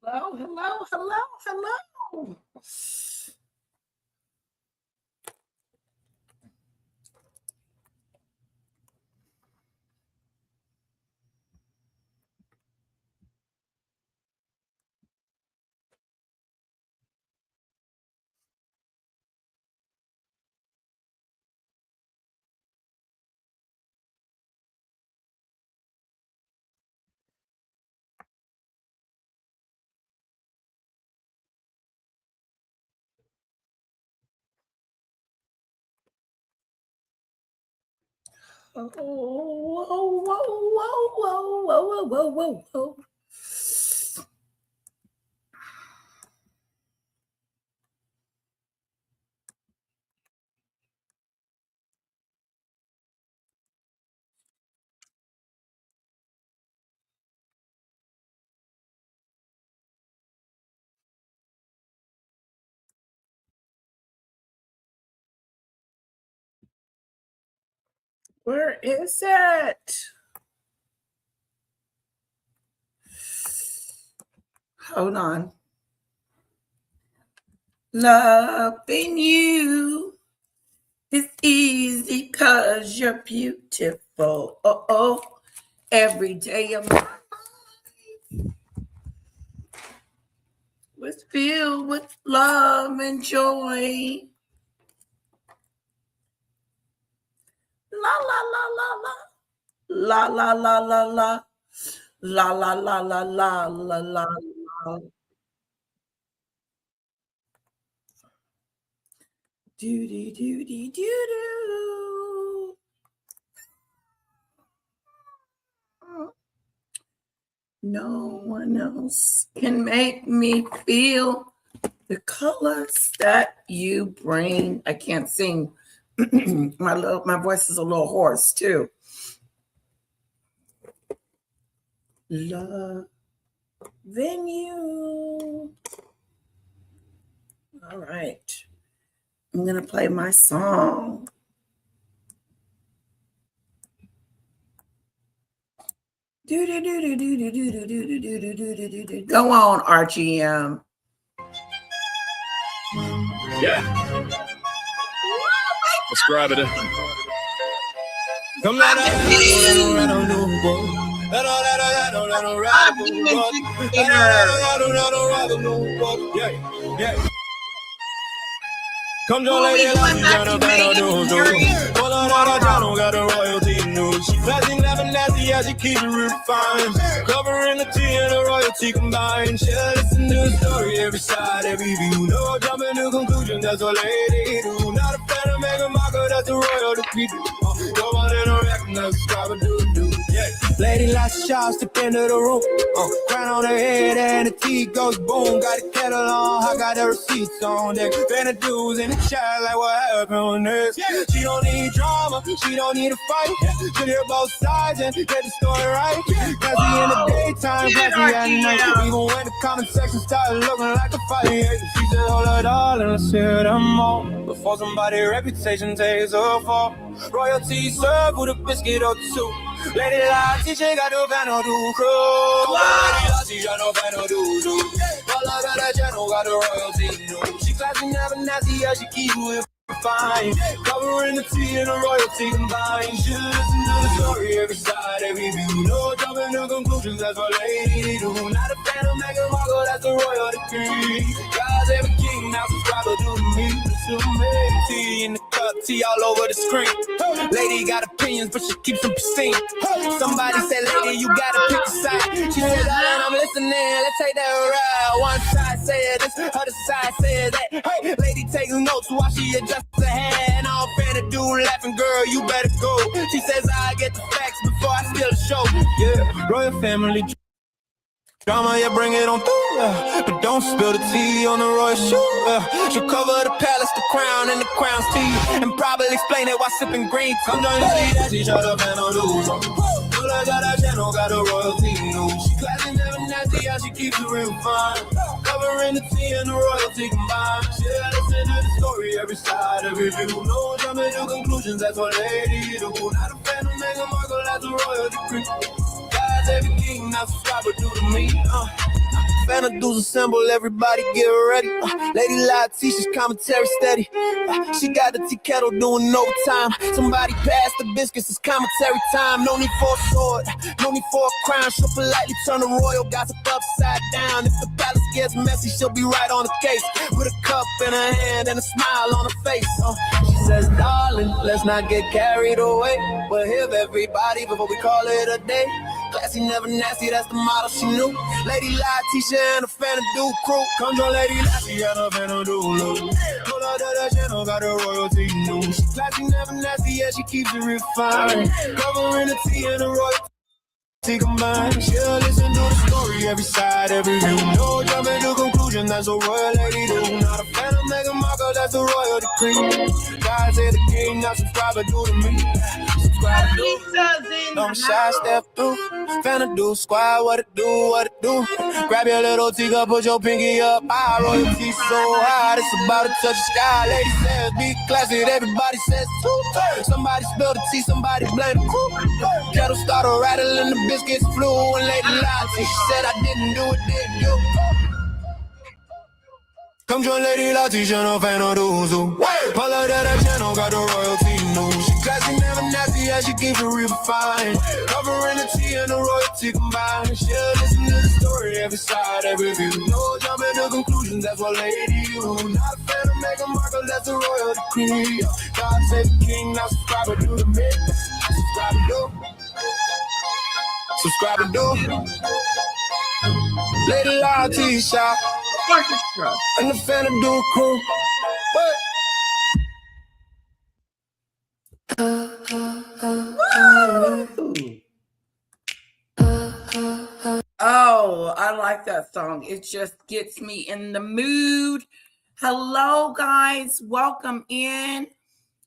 Hello, hello, hello, hello. Oh, whoa, whoa, whoa, whoa, whoa, whoa, whoa, whoa. Where is it? Hold on. Loving you is easy because you're beautiful. Oh, every day of my life was filled with love and joy. La la la la la. La la la la la. La la la la la la la la. Doody doody doo doo. No one else can make me feel the colors that you bring. I can't sing. My voice is a little hoarse too. Loving you. All right. I'm gonna play my song. Go on, RGM. Yeah. Describe it. Come on, yeah. Come to lady, got the royalty news. She flashing laughing nasty as she keeps it refined. Covering the tea and the royalty combined. She'll listen to the story, every side, every view. No jumping to conclusion, that's what lady do. Not a fan of make a marker, that's the royalty do. Go on and recognize, subscribe and do. Yeah. Lady lots of shots, step into the room. Crown on her head and the tea goes boom. Got a kettle on, I got the receipts on deck. Been the dudes in the chat like what happened next. She don't need drama, she don't need a fight. She'll hear both sides and get the story right. Classy in the daytime, classy at night. Even when the comment section started looking like a fight. She said, hold it all and let's hear them all. Before somebody's reputation takes a fall. Royalty served with a biscuit or two. Lady Lati, she got no fan or do crew. Lady Lati, she got no fan or do. All I got a channel, got a royalty new. She classy, never nasty, yeah, she keep it fine. Covering the tea and the royalty combined. She listen to the story, every side, every view. No jumping to conclusions, that's what lady do. Not a fan of Meghan Markle, that's the royal decree. God's every king, now subscribe or do to me. Tea in the cup, tea all over the screen. Lady got opinions, but she keeps them pristine. Somebody said, lady, you gotta pick a side. She said, I'm listening, let's take that ride. One side said this, other side said that. Hey, lady takes notes while she adjusts her head. All fan to do laughing, girl, you better go. She says, I get the facts before I steal the show. Yeah, royal family drama, yeah, bring it on through, but don't spill the tea on the royal shoe. She'll cover the palace, the crown, and the crown's tea, and probably explain it while sipping green tea. Come join the tea that she shut up and no lose. I got a channel, got a royalty news. She classy, never nasty, how she keeps it real fine. Covering the tea and the royalty combined. Yeah, listen to the story, every side, every view. No jumping to conclusions, that's what lady do. Not a fan of Meghan Markle, that's a royal decree. Every king, now subscribe or do to me. Fanadoo's assemble, everybody get ready. Lady Live teaches commentary steady. She got the tea kettle doing overtime. Somebody pass the biscuits, it's commentary time. No need for a sword, no need for a crown. She'll politely turn the royal gossip upside down. If the palace gets messy, she'll be right on the case. With a cup in her hand and a smile on her face. She says, darling, let's not get carried away. We'll hear everybody before we call it a day. Classy, never nasty, that's the motto she knew. Lady Live, Tisha, and a Fanadoo crew. Come join Lady Live, she and a Fanadoo look. Pull out that channel, got the royalty news. She classy, never nasty, yeah, she keeps it refined. Covering the tea and the royalty combined. She'll listen to the story, every side, every view. No jumping to conclusion, that's a royal lady do. Not a fan of Meghan Markle, that's the royal decree. God said the king, now subscribe and do to me. Subscribe to do. Don't shy, step through. Fanadoo squad, what it do, what it do. Grab your little teacup, put your pinky up. High royalty so high, it's about to touch the sky. Lady says, be classy, everybody says too. Somebody spill the tea, somebody blame the crew. Kettle started rattling, the biscuits flew. And Lady Live, she said I didn't do it, did you? Come join Lady Live, Tisha, no Fanadoo zoo. Pull out that channel, got the royalty news. She classy, never nasty, yeah, she keeps it real fine. Covering the tea and the royalty combined. She'll listen to the story, every side, every view. No jumping to conclusions, that's what lady you. Not a fan of Meghan Markle, that's the royal decree. God save the king, now subscribe and do the mix. Subscribe and do. Subscribe and do. Lady Live, Tisha. Orchestra. And the Fanadoo crew. What? Oh, I like that song. It just gets me in the mood. Hello, guys. Welcome in.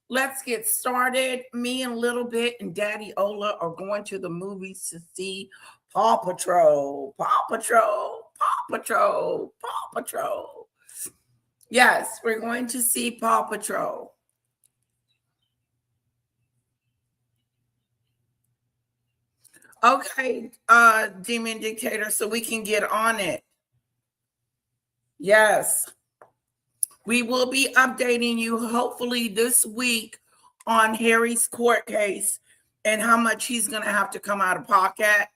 Let's get started. Me and Little Bit and Daddy Ola are going to the movies to see Paw Patrol. Paw Patrol. Paw Patrol. Paw Patrol. Yes, we're going to see Paw Patrol. Okay, Demon Dictator, so we can get on it. Yes. We will be updating you hopefully this week on Harry's court case and how much he's going to have to come out of pocket.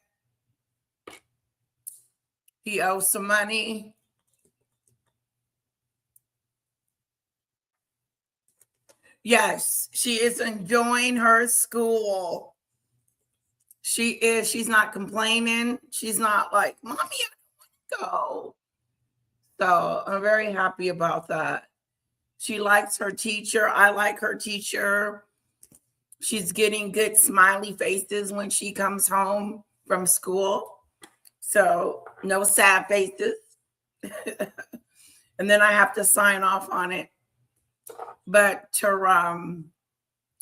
He owes some money. Yes, she is enjoying her school. She is. She's not complaining. She's not like, Mommy, I don't want to go. So I'm very happy about that. She likes her teacher. I like her teacher. She's getting good smiley faces when she comes home from school. So no sad faces. And then I have to sign off on it. But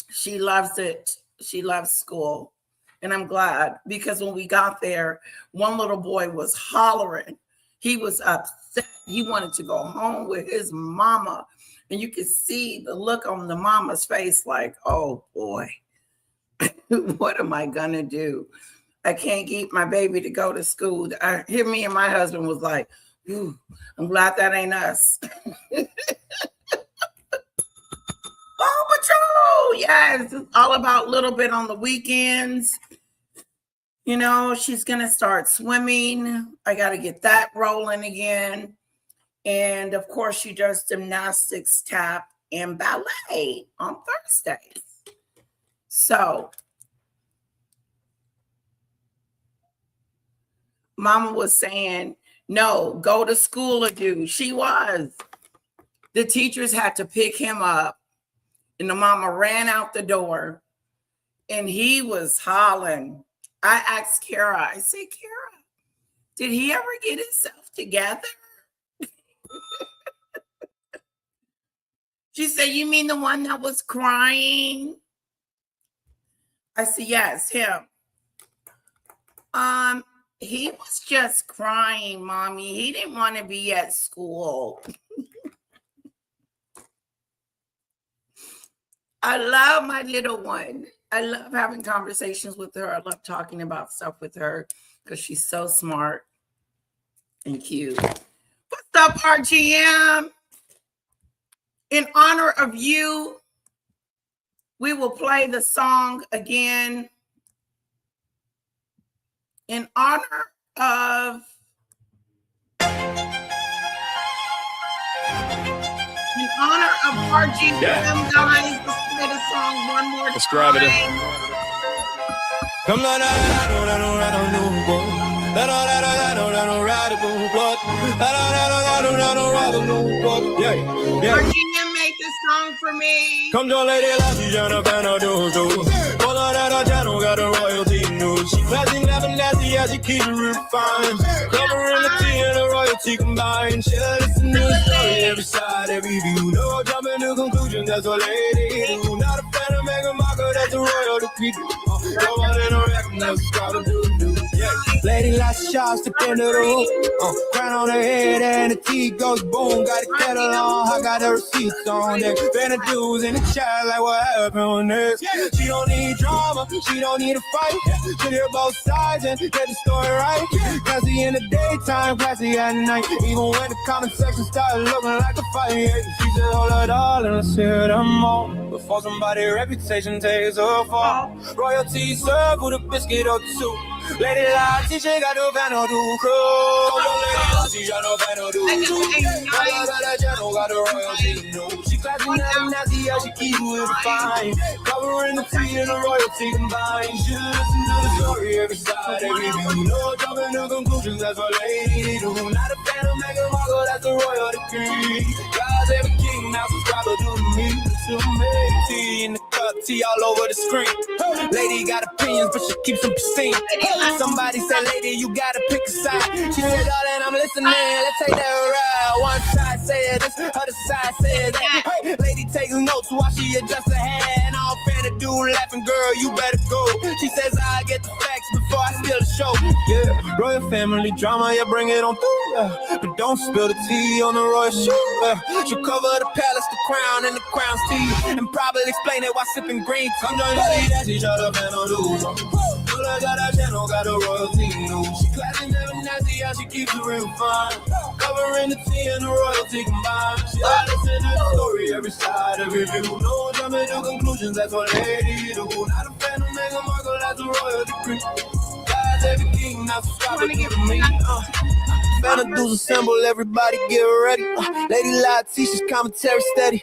she loves it. She loves school. And I'm glad because when we got there, one little boy was hollering. He was upset. He wanted to go home with his mama. And you could see the look on the mama's face like, oh, boy, what am I going to do? I can't get my baby to go to school. Me and my husband was like, ooh, I'm glad that ain't us. Paw Patrol. Yes, it's all about Little Bit on the weekends. You know, she's going to start swimming. I got to get that rolling again. And of course, she does gymnastics, tap, and ballet on Thursdays. So, Mama was saying, no, go to school or do. She was. The teachers had to pick him up. And the mama ran out the door. And he was hollering. I asked Kara, I said, Kara, did he ever get himself together? She said, you mean the one that was crying? I said, yes, him. He was just crying, Mommy. He didn't want to be at school. I love my little one. I love having conversations with her. I love talking about stuff with her because she's so smart. Thank you. What's up, RGM? In honor of you, we will play the song again. In honor of RGM, guys, let's play the song one more time. Let's grab it. Come on, RGM made this song for me. Come on, lady, got a royalty news. She classy, never nasty, yeah, she keep it refined. Covering the tea and the royalty combined. She'll listen to the story, every side, every view. No jumping to conclusions, that's what lady do. Not a fan of Meghan Markle, that's a royal decree. Come on in a record, that's what I do. Yeah, lady, lots of shots to pin to the roof. Crown on her head and the tea goes boom. Got a kettle on, I got the receipts on there. Been a dudes in the chat like what happened next. She don't need drama, she don't need a fight. She hear both sides and get the story right. Classy in the daytime, classy at night. Even when the comment section started looking like a fight. She said, hold it all and let's hear them all. Before somebody's reputation takes a fall. Royalty served with a biscuit or two. Lady Lottie, she got no fan or do crow. Lady Lottie, she got no fan or do crow. Got a royalty, no. She classy, not nasty, yeah, she keep it fine. Covering the tea and the royalty combined. She listen to the story, every side, every view. No jumping to conclusions, that's what lady do. Not a fan of Meghan Markle, that's a royal decree. God's every king, now subscribe to me. To make tea in the cup, tea all over the screen. Lady got opinions, but she keeps them pristine. Somebody said, lady, you gotta pick a side. She said, darling, I'm listening, let's take that ride. One side said this, other side said that. Hey, lady takes notes while she adjusts her hair. And all fan to do laughing, girl, you better go. She says, I get the facts before I steal the show. Yeah, royal family drama, yeah, bring it on through. Yeah. But don't spill the tea on the royal shoe. She'll cover the palace, the crown, and the crown's tea. And probably explain it while sipping green tea. Come join the that she shut up and do. Got a channel, got a royalty news. She classy, never nasty, yeah, she keeps it real fine. Covering the tea and the royalty combined. She listen to the story, every side, every view. No jumping to conclusions, that's what lady do. Not a fan of Meghan Markle, that's a royal decree. God's every king, now subscribe to me. Fanta dudes assemble, everybody get ready. Lady Lottie, she's commentary steady.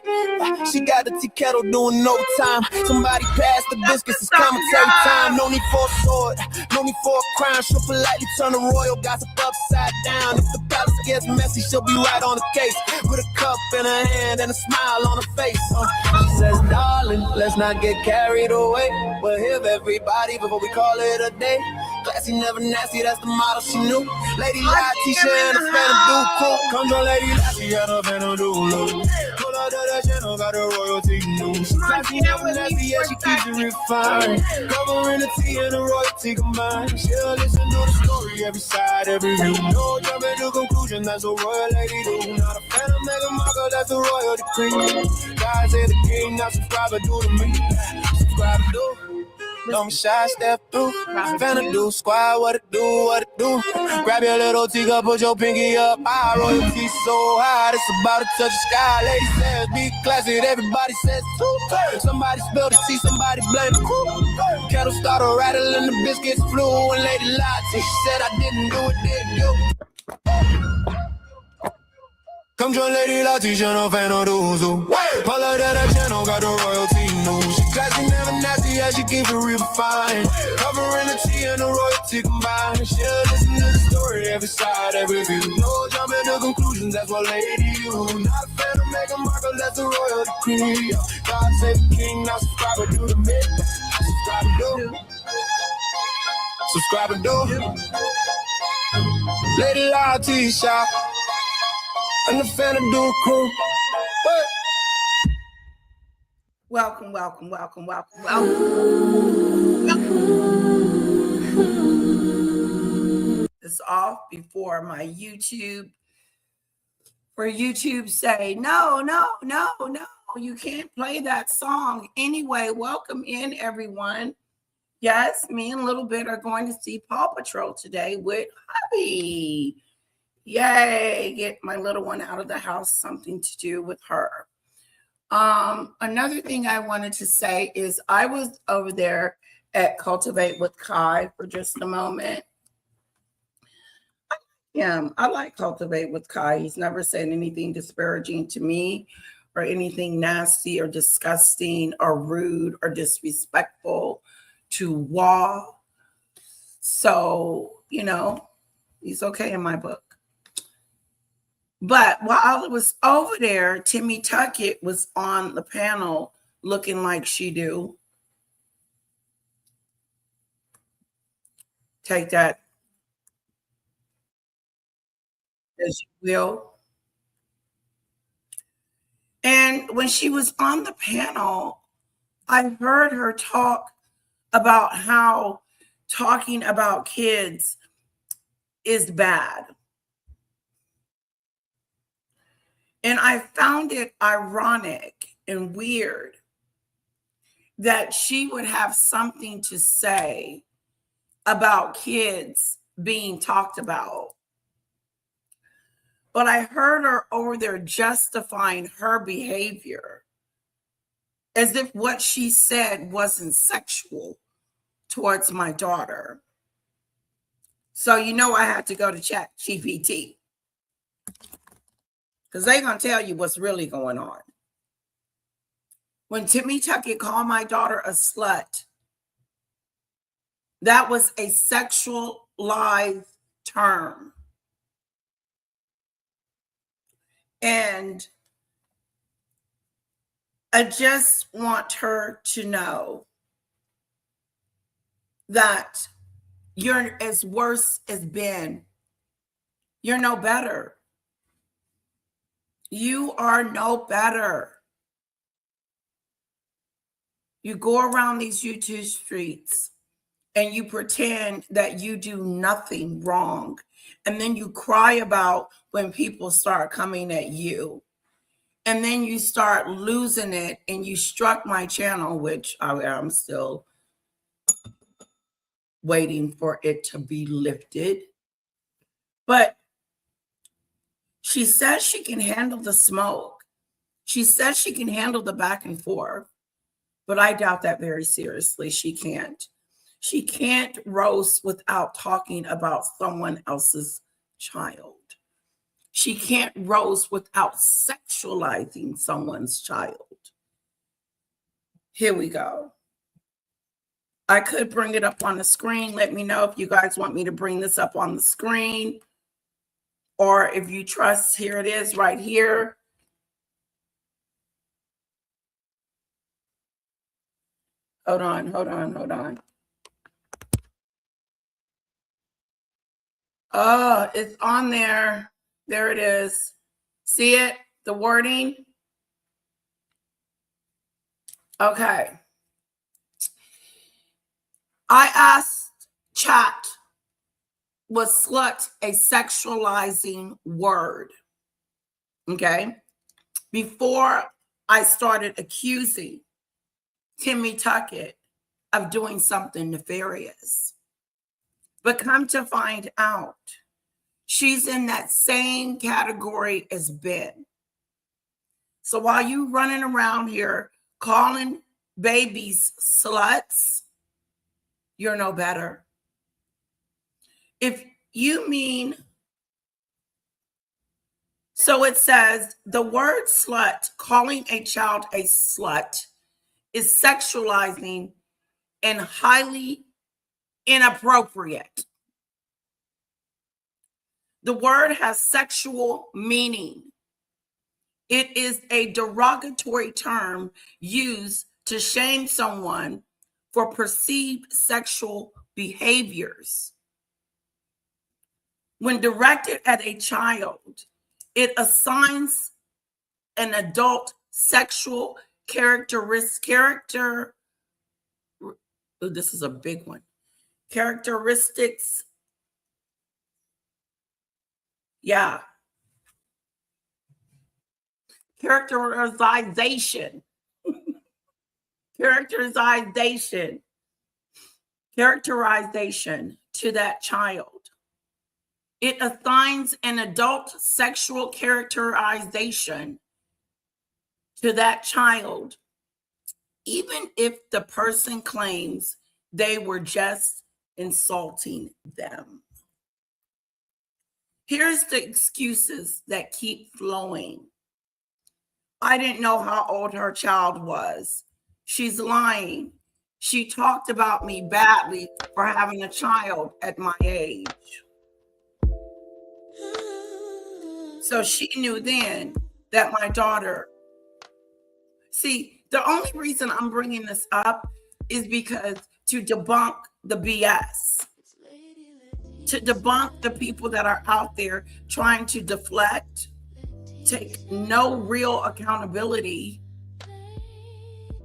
She got the tea kettle doing overtime. Somebody pass the biscuits, it's commentary time. No need for a sword, no need for a crown. She'll politely turn the royal gossip upside down. If the palace gets messy, she'll be right on the case. With a cup in her hand and a smile on her face. She says, darling, let's not get carried away. We'll hear everybody before we call it a day. Classy, never nasty, that's the motto she knew. Lady Lottie, she and a fan of do cool. Come join Lady Lottie and a fan of do low. Pull out that channel, got a royalty news. Classy, never nasty, yeah, she keeps it refined. Covering the tea and the royalty combined. She'll listen to the story, every side, every view. No jumping to conclusion, that's a royal lady do. Not a fan of Meghan Markle, that's a royal decree. God say the king, now subscribe and do to me. Subscribe and do. Don't be shy, step through. Finna do squad, what it do. Grab your little teacup, put your pinky up. High royalty so high, it's about to touch the sky. Lady says, be classy, everybody says too. Somebody spilled the tea, somebody blame the crew. Kettle started rattling, the biscuits flew. And Lady Lottie, she said, I didn't do it, did you? Come join Lady Lottie, channel fan of those who pull out that channel, got the royalty news. She classy, never nasty, yeah, she keep it real fine. Covering the tea and the royalty combined. She'll listen to the story, every side, every view. No jumping to conclusions, that's what lady you. Not a fan of Meghan Markle, that's a royal decree. God save the king, now subscribe and do the mid. Subscribe and do. Subscribe and do. Lady Lottie shop. And the fan of do crew. Welcome. It's off before my YouTube. For YouTube say, no, you can't play that song. Anyway, welcome in everyone. Yes, me and Little Bit are going to see Paw Patrol today with hubby. Yay, get my little one out of the house, something to do with her. Another thing I wanted to say is I was over there at Cultivate with Kai for just a moment. Yeah, I like Cultivate with Kai. He's never said anything disparaging to me or anything nasty or disgusting or rude or disrespectful to Wah. So, he's okay in my book. But while I was over there, Timmy Tuckett was on the panel looking like she do. Take that as you will. And when she was on the panel, I heard her talk about how talking about kids is bad. And I found it ironic and weird that she would have something to say about kids being talked about. But I heard her over there justifying her behavior as if what she said wasn't sexual towards my daughter. So I had to go to ChatGPT because they're going to tell you what's really going on. When Timmy Tuckett called my daughter a slut, that was a sexualized term. And I just want her to know that you're as worse as Ben. You're no better. You are no better. You go around these YouTube streets and you pretend that you do nothing wrong. And then you cry about when people start coming at you. And then you start losing it and you struck my channel, which I'm still waiting for it to be lifted. But she says she can handle the smoke. She says she can handle the back and forth. But I doubt that very seriously. She can't. She can't roast without talking about someone else's child. She can't roast without sexualizing someone's child. Here we go. I could bring it up on the screen. Let me know if you guys want me to bring this up on the screen. Or if you trust, here it is right here. Hold on. Oh, it's on there. There it is. See it? The wording? Okay. I asked chat, was slut a sexualizing word? Okay. Before I started accusing Timmy Tuckett of doing something nefarious. But come to find out, she's in that same category as Ben. So while you running around here calling babies sluts, you're no better. If you mean, so it says the word slut, calling a child a slut, is sexualizing and highly inappropriate. The word has sexual meaning. It is a derogatory term used to shame someone for perceived sexual behaviors. When directed at a child, it assigns an adult sexual this is a big one. Characteristics. Yeah. Characterization to that child. It assigns an adult sexual characterization to that child, even if the person claims they were just insulting them. Here's the excuses that keep flowing. I didn't know how old her child was. She's lying. She talked about me badly for having a child at my age. So she knew then that my daughter. See, the only reason I'm bringing this up is because to debunk the BS, to debunk the people that are out there trying to deflect, take no real accountability,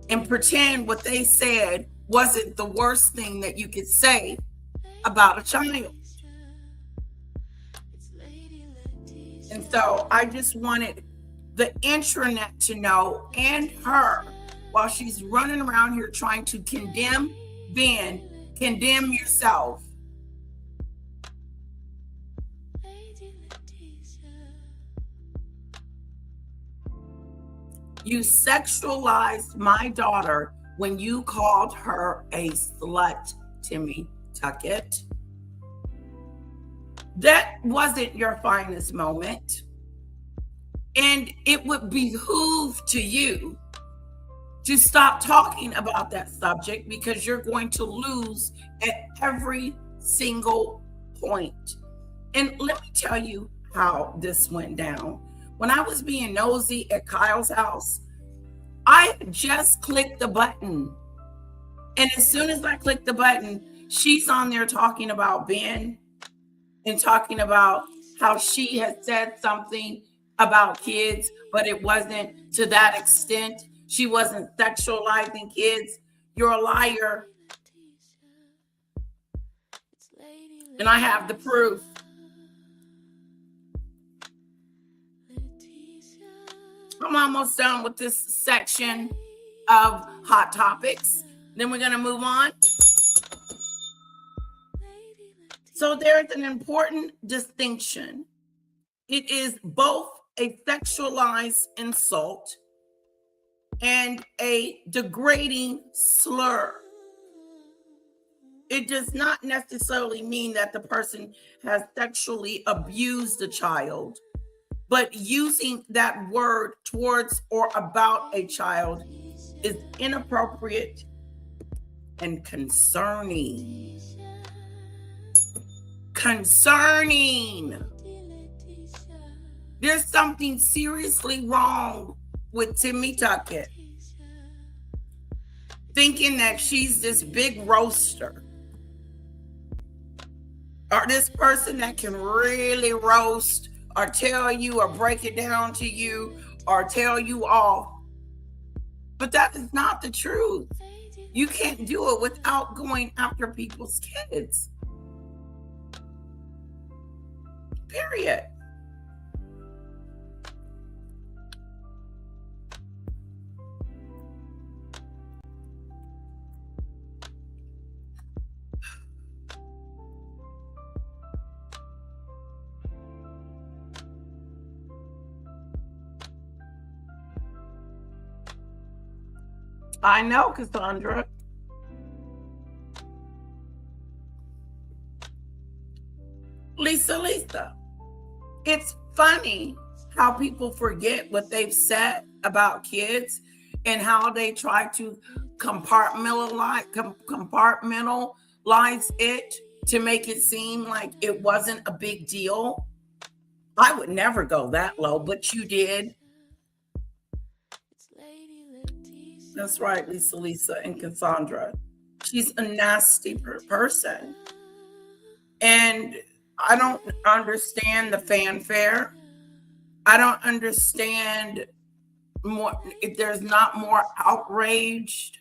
and pretend what they said wasn't the worst thing that you could say about a child. And so I just wanted the intranet to know, and her, while she's running around here trying to condemn Ben, condemn yourself. You sexualized my daughter when you called her a slut, Timmy Tuckett. That wasn't your finest moment. And it would behoove to you to stop talking about that subject, because you're going to lose at every single point. And let me tell you how this went down. When I was being nosy at Kyle's house, I just clicked the button. And as soon as I clicked the button, she's on there talking about Ben and talking about how she had said something about kids, but it wasn't to that extent. She wasn't sexualizing kids. You're a liar. And I have the proof. I'm almost done with this section of Hot Topics. Then we're going to move on. So there's an important distinction. It is both a sexualized insult and a degrading slur. It does not necessarily mean that the person has sexually abused the child, but using that word towards or about a child is inappropriate and concerning. Concerning. There's something seriously wrong with Timmy Tuckett, thinking that she's this big roaster, or this person that can really roast or tell you or break it down to you or tell you all. But that is not the truth. You can't do it without going after people's kids. Period. I know, Cassandra. Lisa, it's funny how people forget what they've said about kids and how they try to compartmentalize it to make it seem like it wasn't a big deal. I would never go that low, but you did. That's right, Lisa, and Cassandra. She's a nasty person. And I don't understand the fanfare. I don't understand more. If there's not more outraged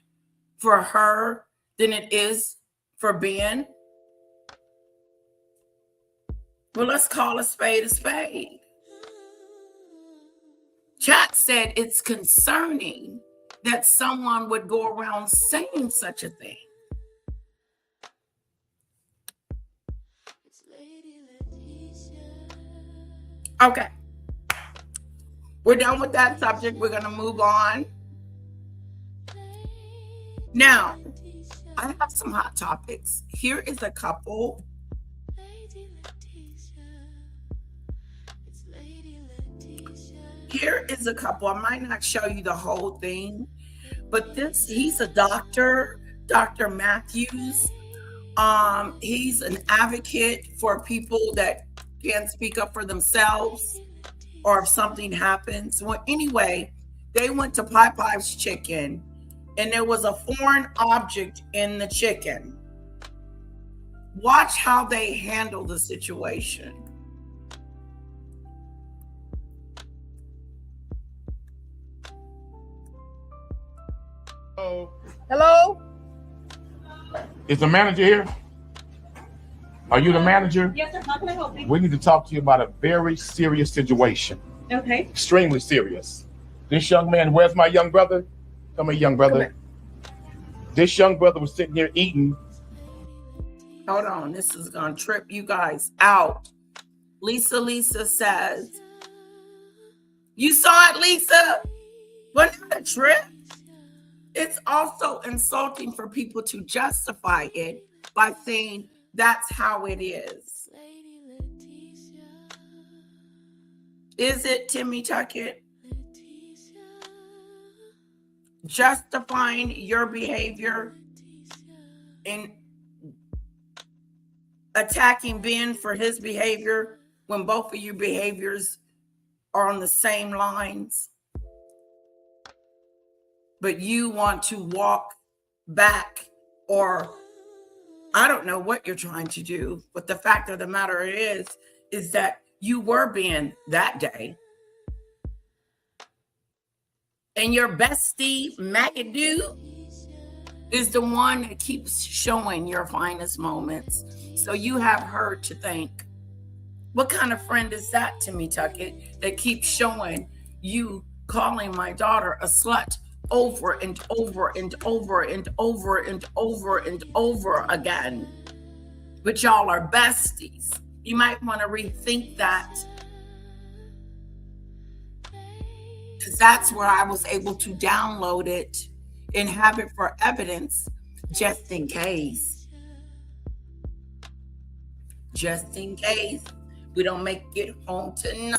for her than it is for Ben. Well, let's call a spade a spade. Chat said it's concerning that someone would go around saying such a thing. Okay. We're done with that subject. We're going to move on. Now, I have some hot topics. Here is a couple. Here is a couple. I might not show you the whole thing, but he's a doctor, Dr. Matthews. He's an advocate for people that can't speak up for themselves or if something happens. Well, anyway, they went to Popeye's Chicken and there was a foreign object in the chicken. Watch how they handle the situation. Hello? Is the manager here? Are you the manager? Yes, sir. How can I help you? We need to talk to you about a very serious situation. Okay. Extremely serious. This young man, where's my young brother? Come here, young brother. This young brother was sitting here eating. Hold on, this is gonna trip you guys out. Lisa says, you saw it, Lisa? Wasn't that a trip? It's also insulting for people to justify it by saying that's how it is. Is it, Timmy Tuckett? Justifying your behavior and attacking Ben for his behavior when both of your behaviors are on the same lines? But you want to walk back, or I don't know what you're trying to do, but the fact of the matter is that you were being that day. And your bestie, Magadoo, is the one that keeps showing your finest moments. So you have her to thank. What kind of friend is that, Timmy Tuckett, that keeps showing you calling my daughter a slut over and over and over and over and over and over again? But y'all are besties. You might want to rethink that, because that's where I was able to download it and have it for evidence, just in case. Just in case we don't make it home tonight.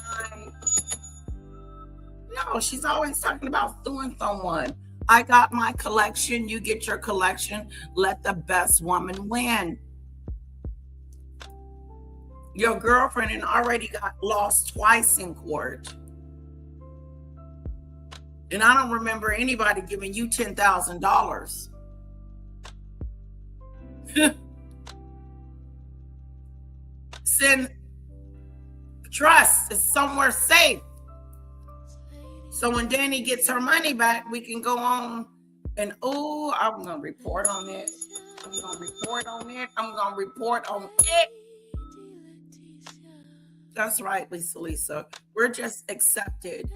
No, she's always talking about suing someone. I got my collection, you get your collection. Let the best woman win. Your girlfriend and already got lost twice in court. And I don't remember anybody giving you $10,000. Send trust is somewhere safe. So when Danny gets her money back, we can go on and, oh, I'm going to report on it. I'm going to report on it. I'm going to report on it. That's right, Lisa. We're just accepted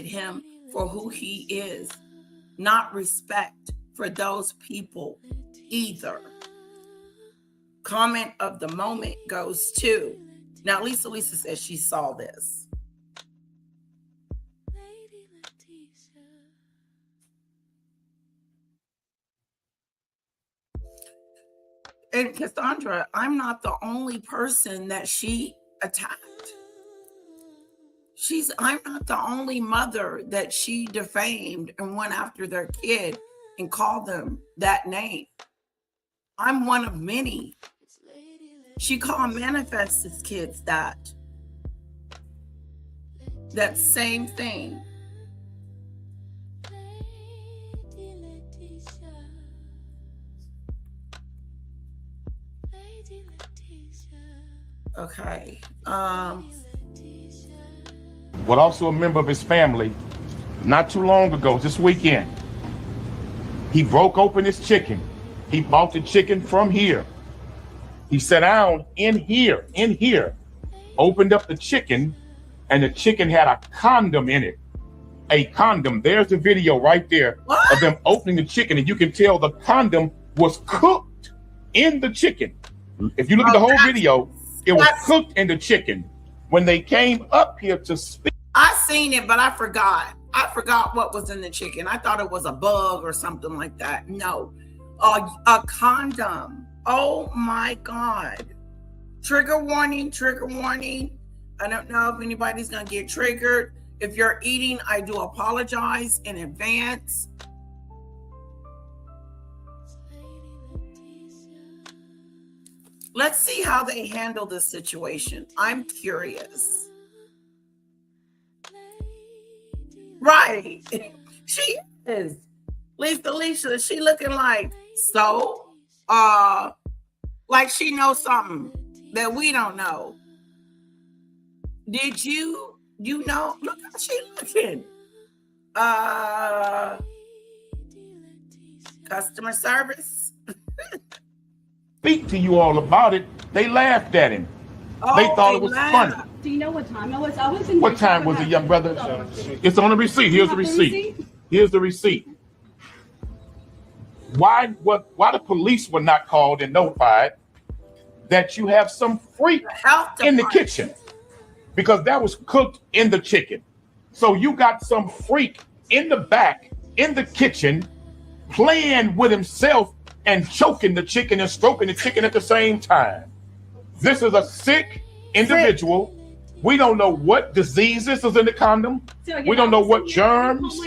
him for who he is, not respect for those people either. Comment of the moment goes to, now Lisa says she saw this. And Cassandra, I'm not the only person that she attacked. I'm not the only mother that she defamed and went after their kid and called them that name. I'm one of many. She called Manifest's kids that same thing. Okay. But also a member of his family, not too long ago, this weekend, he broke open his chicken. He bought the chicken from here. He sat down in here, opened up the chicken, and the chicken had a condom in it. A condom. There's the video right there of them opening the chicken, and you can tell the condom was cooked in the chicken. If you look at the whole video, It was cooked in the chicken. When they came up here to speak, I seen it, but I forgot. I forgot what was in the chicken. I thought it was a bug or something like that. No, a condom. Oh my God. Trigger warning, trigger warning. I don't know if anybody's going to get triggered. If you're eating, I do apologize in advance. Let's see how they handle this situation. I'm curious. Right. She is. Lisa, Alicia, she looking like, so, like she knows something that we don't know. Did you know? Look how she looking. Customer service. speak to you all about it, they laughed at him. They thought it was funny. Do you know what time it was? I was in. What time was it, young brother? It's on the receipt. Here's the receipt. Here's the receipt. Why the police were not called and notified that you have some freak in the kitchen? Because that was cooked in the chicken. So you got some freak in the back, in the kitchen, playing with himself and choking the chicken and stroking the chicken at the same time. This is a sick individual. We don't know what diseases is in the condom. So again, we don't know what germs.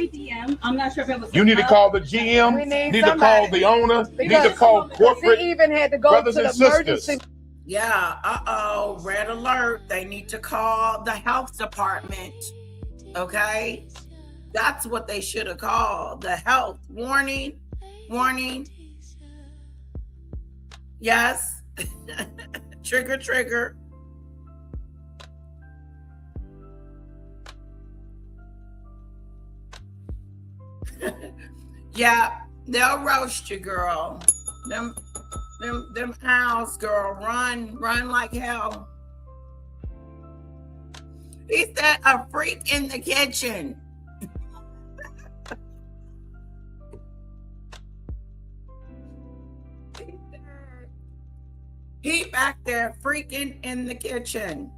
I'm not sure if it was. You need to call the GM. Need to call the owner. Need to call corporate. He even had to go brothers to the and sisters. emergency. Yeah, red alert. They need to call the health department. Okay? That's what they should have called. The health. Warning. Yes. Trigger. Yeah, they'll roast you, girl. Them owls, girl, run like hell. He said a freak in the kitchen. He back there freaking in the kitchen.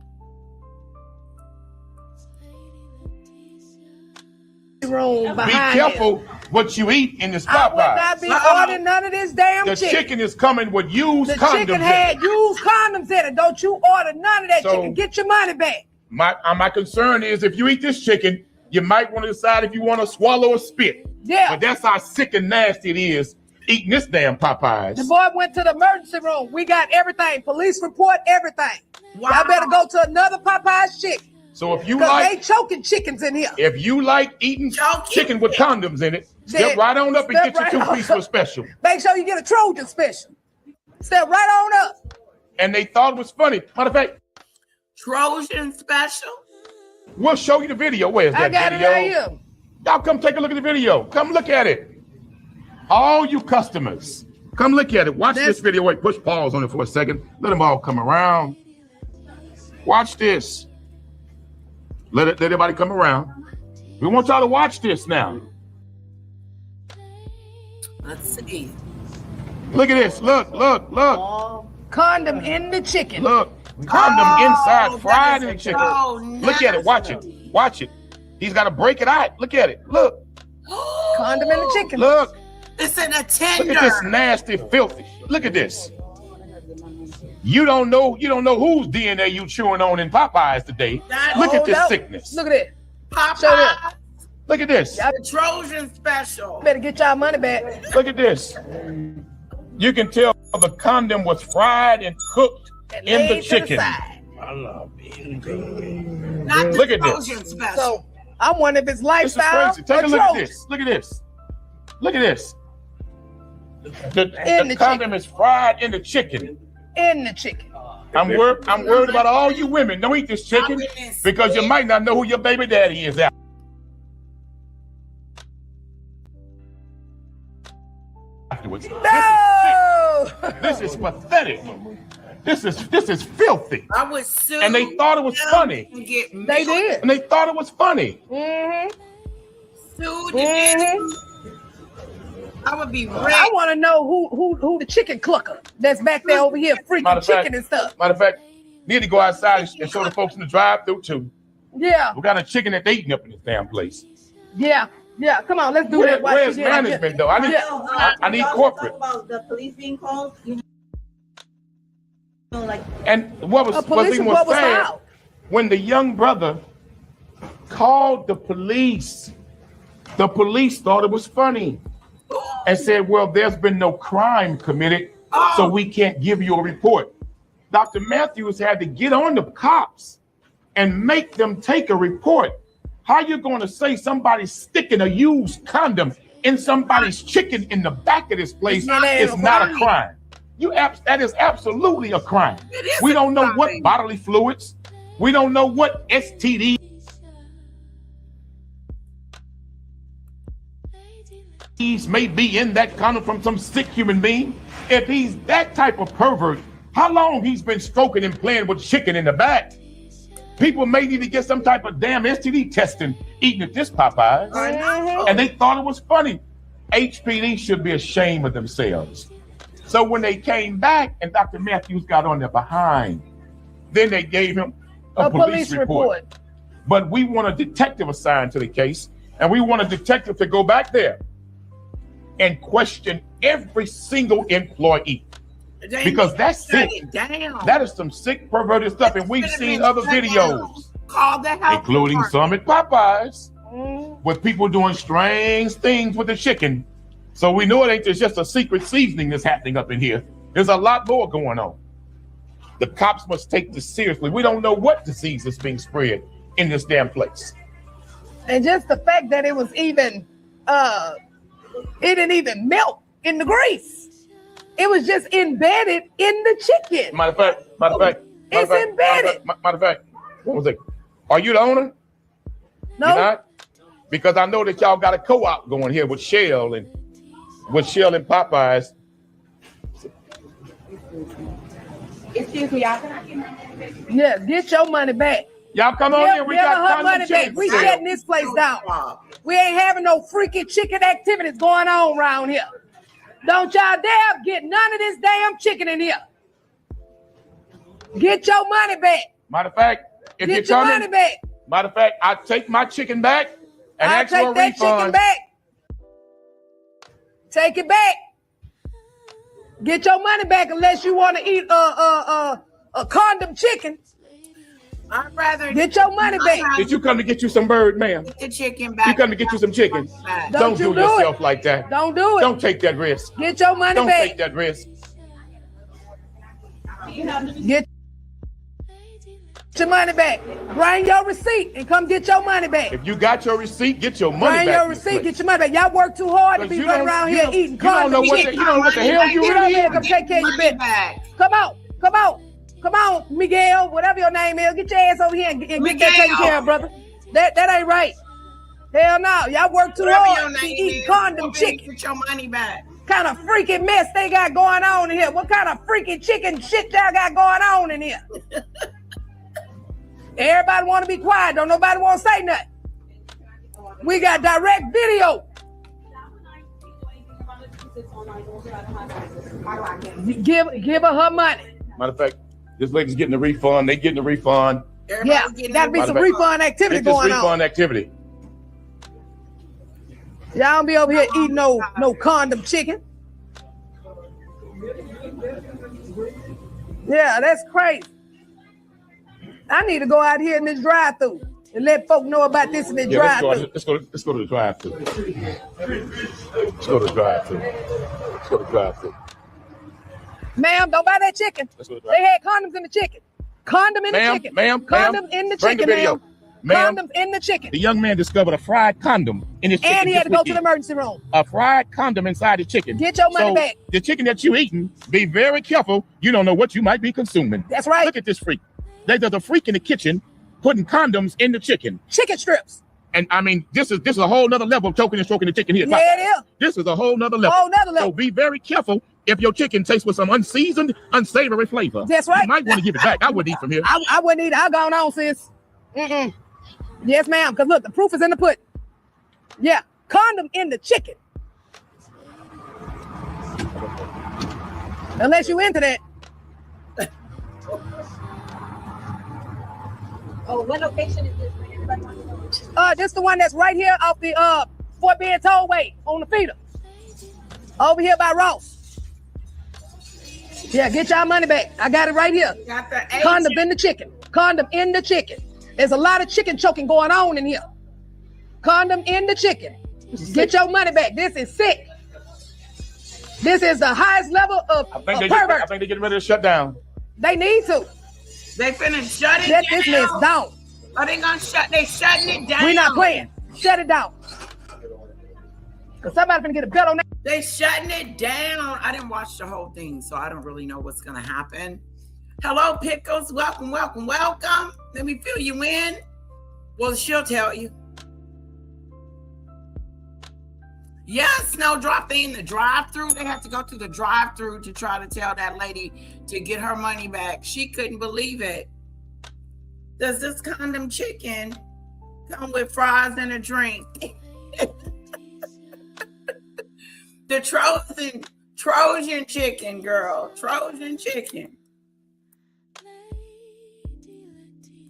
Room Be careful what you eat in this Popeyes. I would not be ordering none of this damn The chicken. chicken is coming with used condoms. The chicken had used condoms in it. Don't you order none of that chicken. Get your money back. My concern is if you eat this chicken, you might want to decide if you want to swallow or spit. Yeah. But that's how sick and nasty it is eating this damn Popeyes. The boy went to the emergency room. We got everything. Police report, everything. Wow. Y'all better go to another Popeyes chicken. So if you like, they choking chickens in here. if you like eating chicken with condoms in it, step right on up and get your two-piece for special. Make sure you get a Trojan special. Step right on up. And they thought it was funny. Matter of fact, Trojan special. we'll show you the video. Where's that I got video? it right here. Y'all come take a look at the video. Come look at it. All you customers, come look at it. Watch this video. Wait, push pause on it for a second. Let them all come around. Watch this. Let everybody come around. We want y'all to watch this now. Let's see. Look at this. Look. Condom in the chicken. Look. Condom inside, fried in the chicken. so Look at it. Watch it. Watch it. He's got to break it out. Look at it. Look. Condom in the chicken. Look. It's in a tender. Look at this nasty, filthy. Look at this. You don't know whose DNA you chewing on in Popeyes today. Look at this sickness. Look at it. Popeye. Look at this. The Trojan special. Better get y'all money back. Look at this. You can tell the condom was fried and cooked in the chicken. Not Look the at this. Trojan special. So I wonder if it's This is lifestyle. crazy. Take a look at this. Look at this. Look at this. The condom is fried in the chicken. In the chicken. I'm worried about all you women. Don't eat this chicken because you might not know who your baby daddy is out. Afterwards. No. This is pathetic. This is filthy. I was sue And they thought it was funny. They did. And they thought it was funny. Mm-hmm. Sued Mm-hmm. I would be I ready. want to know who the chicken clucker that's back there over here freaking chicken and stuff. Matter of fact, Need to go outside and show the folks in the drive-through too. Yeah. What kind of chicken that they eating up in this damn place? Yeah. Yeah. Come on, let's do that. Where's management though? I need corporate. Talk about the police being called. You know, like. And what was even sad filed. when the young brother called the police thought it was funny and said, well, there's been no crime committed, so we can't give you a report. Dr. Matthews had to get on the cops and make them take a report. How you going to say somebody's sticking a used condom in somebody's chicken in the back of this place is not a crime? That is absolutely a crime. We don't know what bodily fluids. We don't know what STDs may be in that condom from some sick human being. If he's that type of pervert, how long he's been stroking and playing with chicken in the back? People may need to get some type of damn STD testing eating at this Popeyes. And they thought it was funny. HPD should be ashamed of themselves. So when they came back and Dr. Matthews got on their behind, then they gave him a police report. But we want a detective assigned to the case, and we want a detective to go back there and question every single employee. Because that's sick. That is some sick, perverted stuff, and we've seen other videos, including some at Popeyes, with people doing strange things with the chicken. So we know it ain't just a secret seasoning that's happening up in here. There's a lot more going on. The cops must take this seriously. We don't know what disease is being spread in this damn place. And just the fact that it was even, it didn't even melt in the grease. It was just embedded in the chicken. Matter of fact, it's embedded. Matter of fact, what was it? Are you the owner? No. You're not? Because I know that y'all got a co-op going here with Shell and Popeyes. Excuse me, y'all. Yeah, get your money back. Y'all come on in. We got her money back. We shutting this place down. We ain't having no freaky chicken activities going on around here. Don't y'all dare get none of this damn chicken in here. Get your money back. Matter of fact, if get your money back. Matter of fact, I take my chicken back and ask for a refund. Take that chicken back. Take it back. Get your money back unless you want to eat a condom chicken. I'd rather get your money back. Did you come to get you some bird, ma'am? Get the chicken back. You come to get you some chicken. Don't do yourself like that. Don't do it. Don't take that risk. Get your money back. Don't take that risk. Get your money back. Bring your receipt and come get your money back. If you got your receipt, get your money back. Bring your receipt, get your money back. Y'all work too hard to be running around here eating condom chicken. You don't know what the hell you really eat. Come take care of your business. Come on, Miguel, whatever your name is. Get your ass over here and get that taken care of, brother. That ain't right. Hell no. Y'all work too hard to eat condom chicken. Get your money back. Kind of freaky mess they got going on in here. What kind of freaky chicken shit y'all got going on in here? Everybody want to be quiet. Don't nobody want to say nothing. We got direct video. Give her money. Matter of fact, this lady's getting a refund. They getting a refund. Yeah, gotta be some refund activity going on. Refund activity. Y'all don't be over here eating no condom chicken. Yeah, that's crazy. I need to go out here in this drive-thru and let folk know about this in the drive-thru. Let's go to the drive-thru. Let's go to the drive-thru. Ma'am, don't buy that chicken. They had condoms in the chicken. Condom in the chicken. Condom in the chicken, ma'am. Condoms in the chicken. The young man discovered a fried condom in his chicken. And he had to go to the emergency room. A fried condom inside the chicken. Get your money back. The chicken that you eating, be very careful. You don't know what you might be consuming. That's right. Look at this freak. There's a freak in the kitchen putting condoms in the chicken. Chicken strips. And I mean, this is a whole nother level of choking and stroking the chicken here. Yeah, it is. This is a whole nother level. So be very careful if your chicken tastes with some unseasoned, unsavory flavor. That's right. You might want to give it back. I wouldn't eat from here. I wouldn't eat it. I'll go on, sis. Yes, ma'am. Because look, the proof is in the pudding. Yeah. Condom in the chicken. Unless you into that. what location is this? Everybody wants to know. This the one that's right here off the Fort Bend Tollway on the feeder. Over here by Ross. Yeah, get y'all money back. I got it right here. Got the Condom in the chicken. Condom in the chicken. There's a lot of chicken choking going on in here. Condom in the chicken. Get your money back. This is sick. This is the highest level of pervert. I think they're getting ready to shut down. They need to. They finna shut it Shut down. this mess down. Are they gonna shut? They shutting it down. We're not playing. Shut it down. Cause somebody finna get a bet on that. They shutting it down. I didn't watch the whole thing, so I don't really know what's gonna happen. Hello, Pickles. Welcome, welcome, welcome. Let me fill you in. Well, she'll tell you. Yes, Snowdrop. They in the drive-through. They have to go to the drive-through to try to tell that lady to get her money back. She couldn't believe it. Does this condom chicken come with fries and a drink? The Trojan chicken, girl. Trojan chicken.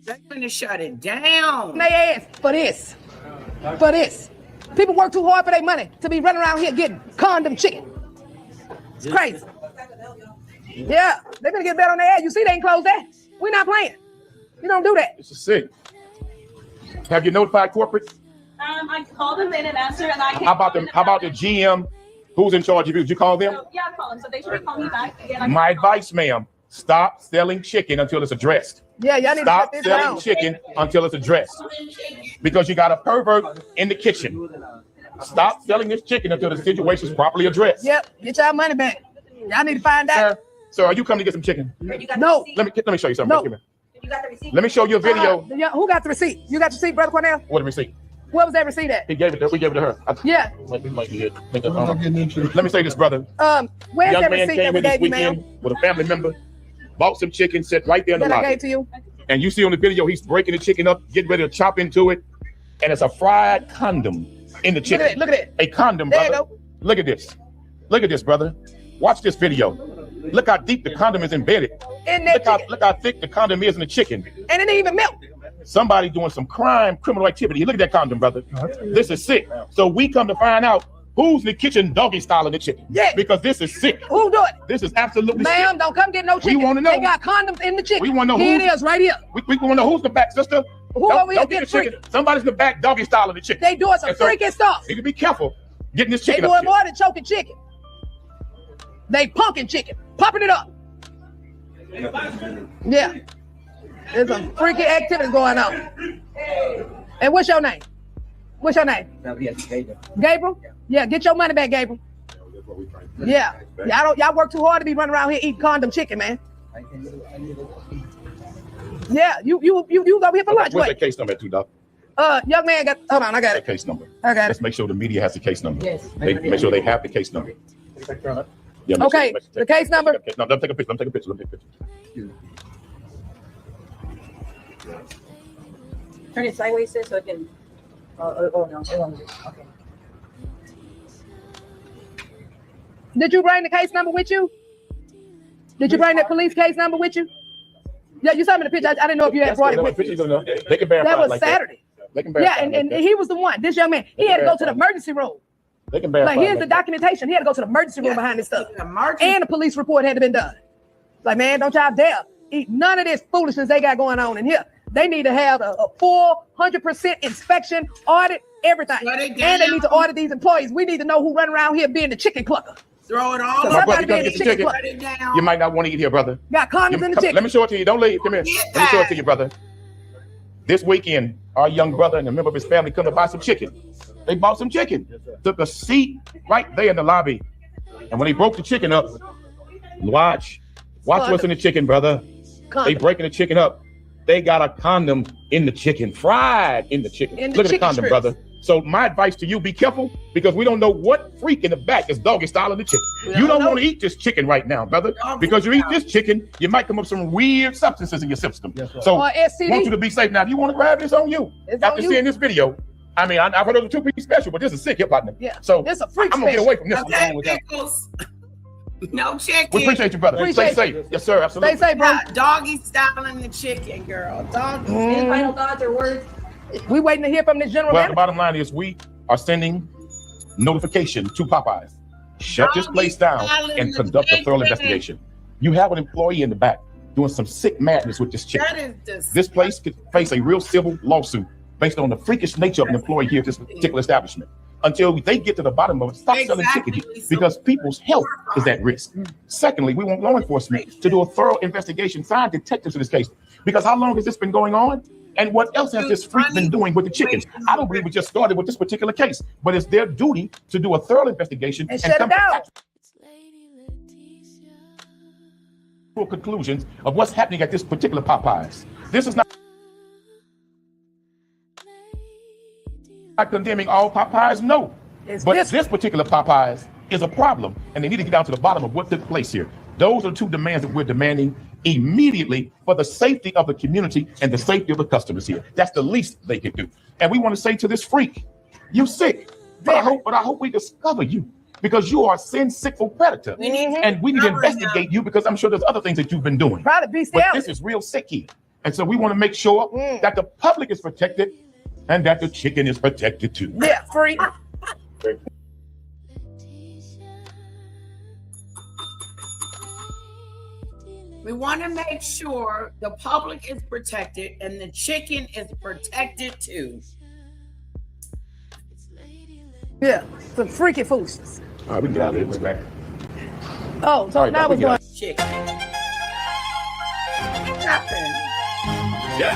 They're gonna shut it down. They ass for this. For this. People work too hard for their money to be running around here getting condom chicken. It's crazy. Yeah, they better get a bet on their ass. You see, they ain't closed that. We're not playing. You don't do that. This is sick. Have you notified corporate? I called them in and asked her, and I How about the GM? Who's in charge of you? Did you call them? So, yeah, I called them, so they should call me back. Again, My advice, ma'am, stop selling chicken until it's addressed. Yeah, y'all need Stop to shut this selling down. chicken until it's addressed. Because you got a pervert in the kitchen. Stop selling this chicken until the situation is properly addressed. Yep, get y'all money back. Y'all need to find out. Sir, are you coming to get some chicken? No. Let me show you something. No. Come here. You got the receipt? Let me show you a video. Who got the receipt? You got the receipt, Brother Cornell? What a receipt. Where was that receipt at? We gave it to her. Yeah. Might be it. Let me say this, brother. Where's Young that man receipt that came we in this gave you, weekend ma'am? with a family member, bought some chicken, sat right there in the That I lobby. gave to you? And you see on the video, he's breaking the chicken up, getting ready to chop into it, and it's a fried condom in the chicken. Look at it. A condom, There you brother. go. Look at this. Look at this, brother. Watch this video. Look how deep the condom is embedded. In that chicken. Look how thick the condom is in the chicken. And it didn't even melt. Somebody doing some criminal activity. Look at that condom, brother. This is sick. So we come to find out who's in the kitchen doggy styling the chicken. Yeah. Because this is sick. Who do it? This is absolutely Ma'am, sick. don't come get no chicken. wanna know. They got condoms in the chicken. We wanna know Here who's- it is, right here. We want to know who's in the back, sister. Who over here don't get getting the chicken. Somebody's in the back doggy styling the chicken. They doing some And so, freaking stuff. You can be careful getting this They chicken doing up more than choking chicken. They punking chicken, popping it up. Yeah. There's some freaky activity going on. And what's your name? What's your name? Gabriel? Yeah, get your money back, Gabriel. Yeah. Y'all work too hard to be running around here eating condom chicken, man. Yeah, you over here for lunch. Where's Wait. that case number at, too, Doc? Young man got, hold on, I got That it. case number. I got Let's it. make sure the media has the case number. Yes. Make sure they have the case number. Yeah, make Okay, sure- the case number. No, let me take a picture. Let me take a picture. Turn it sideways, sis, so it can. Oh no, it won't. Okay. Did you bring the case number with you? Did you bring the police case number with you? Yeah, you sent me the picture. I didn't know if you had brought it with you. They can verify That was like Saturday. They can verify Yeah, and he was the one. This young man, he had to go to the emergency room. They can verify. Like, here's the like documentation. He had to go to the emergency room behind this stuff. Emergency. And a police report had to been done. Like, man, don't y'all dare eat none of this foolishness they got going on in here. They need to have a full 100% inspection, audit, everything. Shut it And they need to down. audit these employees. We need to know who run around here being the chicken clucker. Throw it all So My up. brother, somebody you gotta being the get the chicken chicken. clucker. Shut it down. You might not want to eat here, brother. Got condoms in the Come- chicken. let me show it to you. Don't leave. Come here. Get Let me show it that. to you, brother. This weekend, our young brother and a member of his family come to buy some chicken. They bought some chicken. Took a seat right there in the lobby. And when they broke the chicken up, watch what's in the chicken, brother. They Condom. breaking the chicken up. They got a condom in the chicken, fried in the chicken. In the Look at the chicken condom, strips. brother. So my advice to you, be careful, because we don't know what freak in the back is doggy styling the chicken. You don't want to eat this chicken right now, brother, because you eat this chicken, you might come up with some weird substances in your system. So Or I STD. want you to be safe. Now, if you want to grab this on you, It's after on you. seeing this video, I mean, I've heard of the 2-piece special, but this is sick hip partner. Yeah. So This a freak I'm gonna get special. away from this. Okay, Pickles. No chicken. We appreciate you, brother. Appreciate Stay safe. Yes, sir. Absolutely. Stay safe, bro. Doggy styling the chicken, girl. Doggy. Any final thoughts or words? We waiting to hear from this general Well, the manager. bottom line is we are sending notification to Popeyes. Shut this place down and conduct a thorough investigation. You have an employee in the back doing some sick madness with this chicken. That is disgusting. This place could face a real civil lawsuit based on the freakish nature of an employee here at this particular establishment. Until they get to the bottom of it, stop selling chicken because people's health is at risk. Secondly, we want law enforcement to do a thorough investigation, sign detectives in this case, because how long has this been going on? And what else has this freak been doing with the chickens? I don't believe we just started with this particular case, but it's their duty to do a thorough investigation And shut come it down. to conclusions of what's happening at this particular Popeyes. This is not condemning all Popeyes, no. But this particular Popeyes is a problem, and they need to get down to the bottom of what took place here. Those are two demands that we're demanding immediately for the safety of the community and the safety of the customers here. That's the least they can do. And we want to say to this freak, you sick, but I hope we discover you because you are a sin-sickful predator. And we need to investigate you because I'm sure there's other things that you've been doing. Probably be But this is real sick here. And so we want to make sure that the public is protected and that the chicken is protected too. Yeah, free. We want to make sure the public is protected and the chicken is protected too. Yeah, some freaky foolishness. All right, we can get out of here. Oh, so All right, now we it's get going. out. Chicken. What happened? Yeah.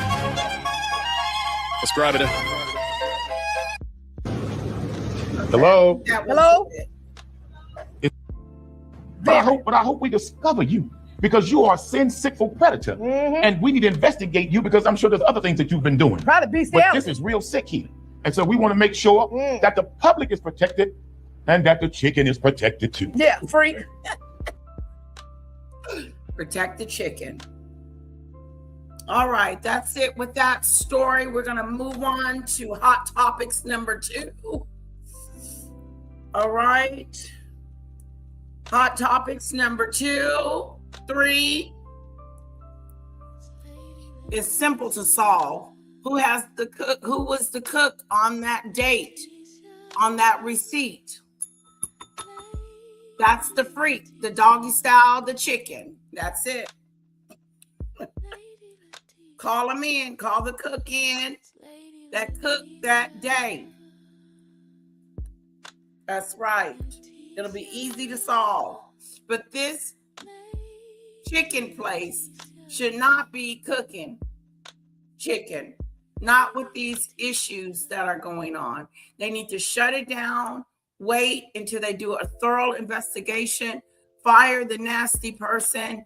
Let's grab it. Hello? That was Hello? it. But I hope we discover you because you are a sin-sickful predator. And we need to investigate you because I'm sure there's other things that you've been doing. Probably But this is real sick here. And so we want to make sure that the public is protected and that the chicken is protected too. Yeah, free. Protect the chicken. All right, that's it with that story. We're going to move on to hot topics number 2. All right. Hot topics number 2, 3 is simple to solve. Who has the cook? Who was the cook on that date, on that receipt? That's the freak, the doggy style, the chicken. That's it. Call them in, call the cook in that cooked that day. That's right. It'll be easy to solve. But this chicken place should not be cooking chicken, not with these issues that are going on. They need to shut it down, wait until they do a thorough investigation, fire the nasty person,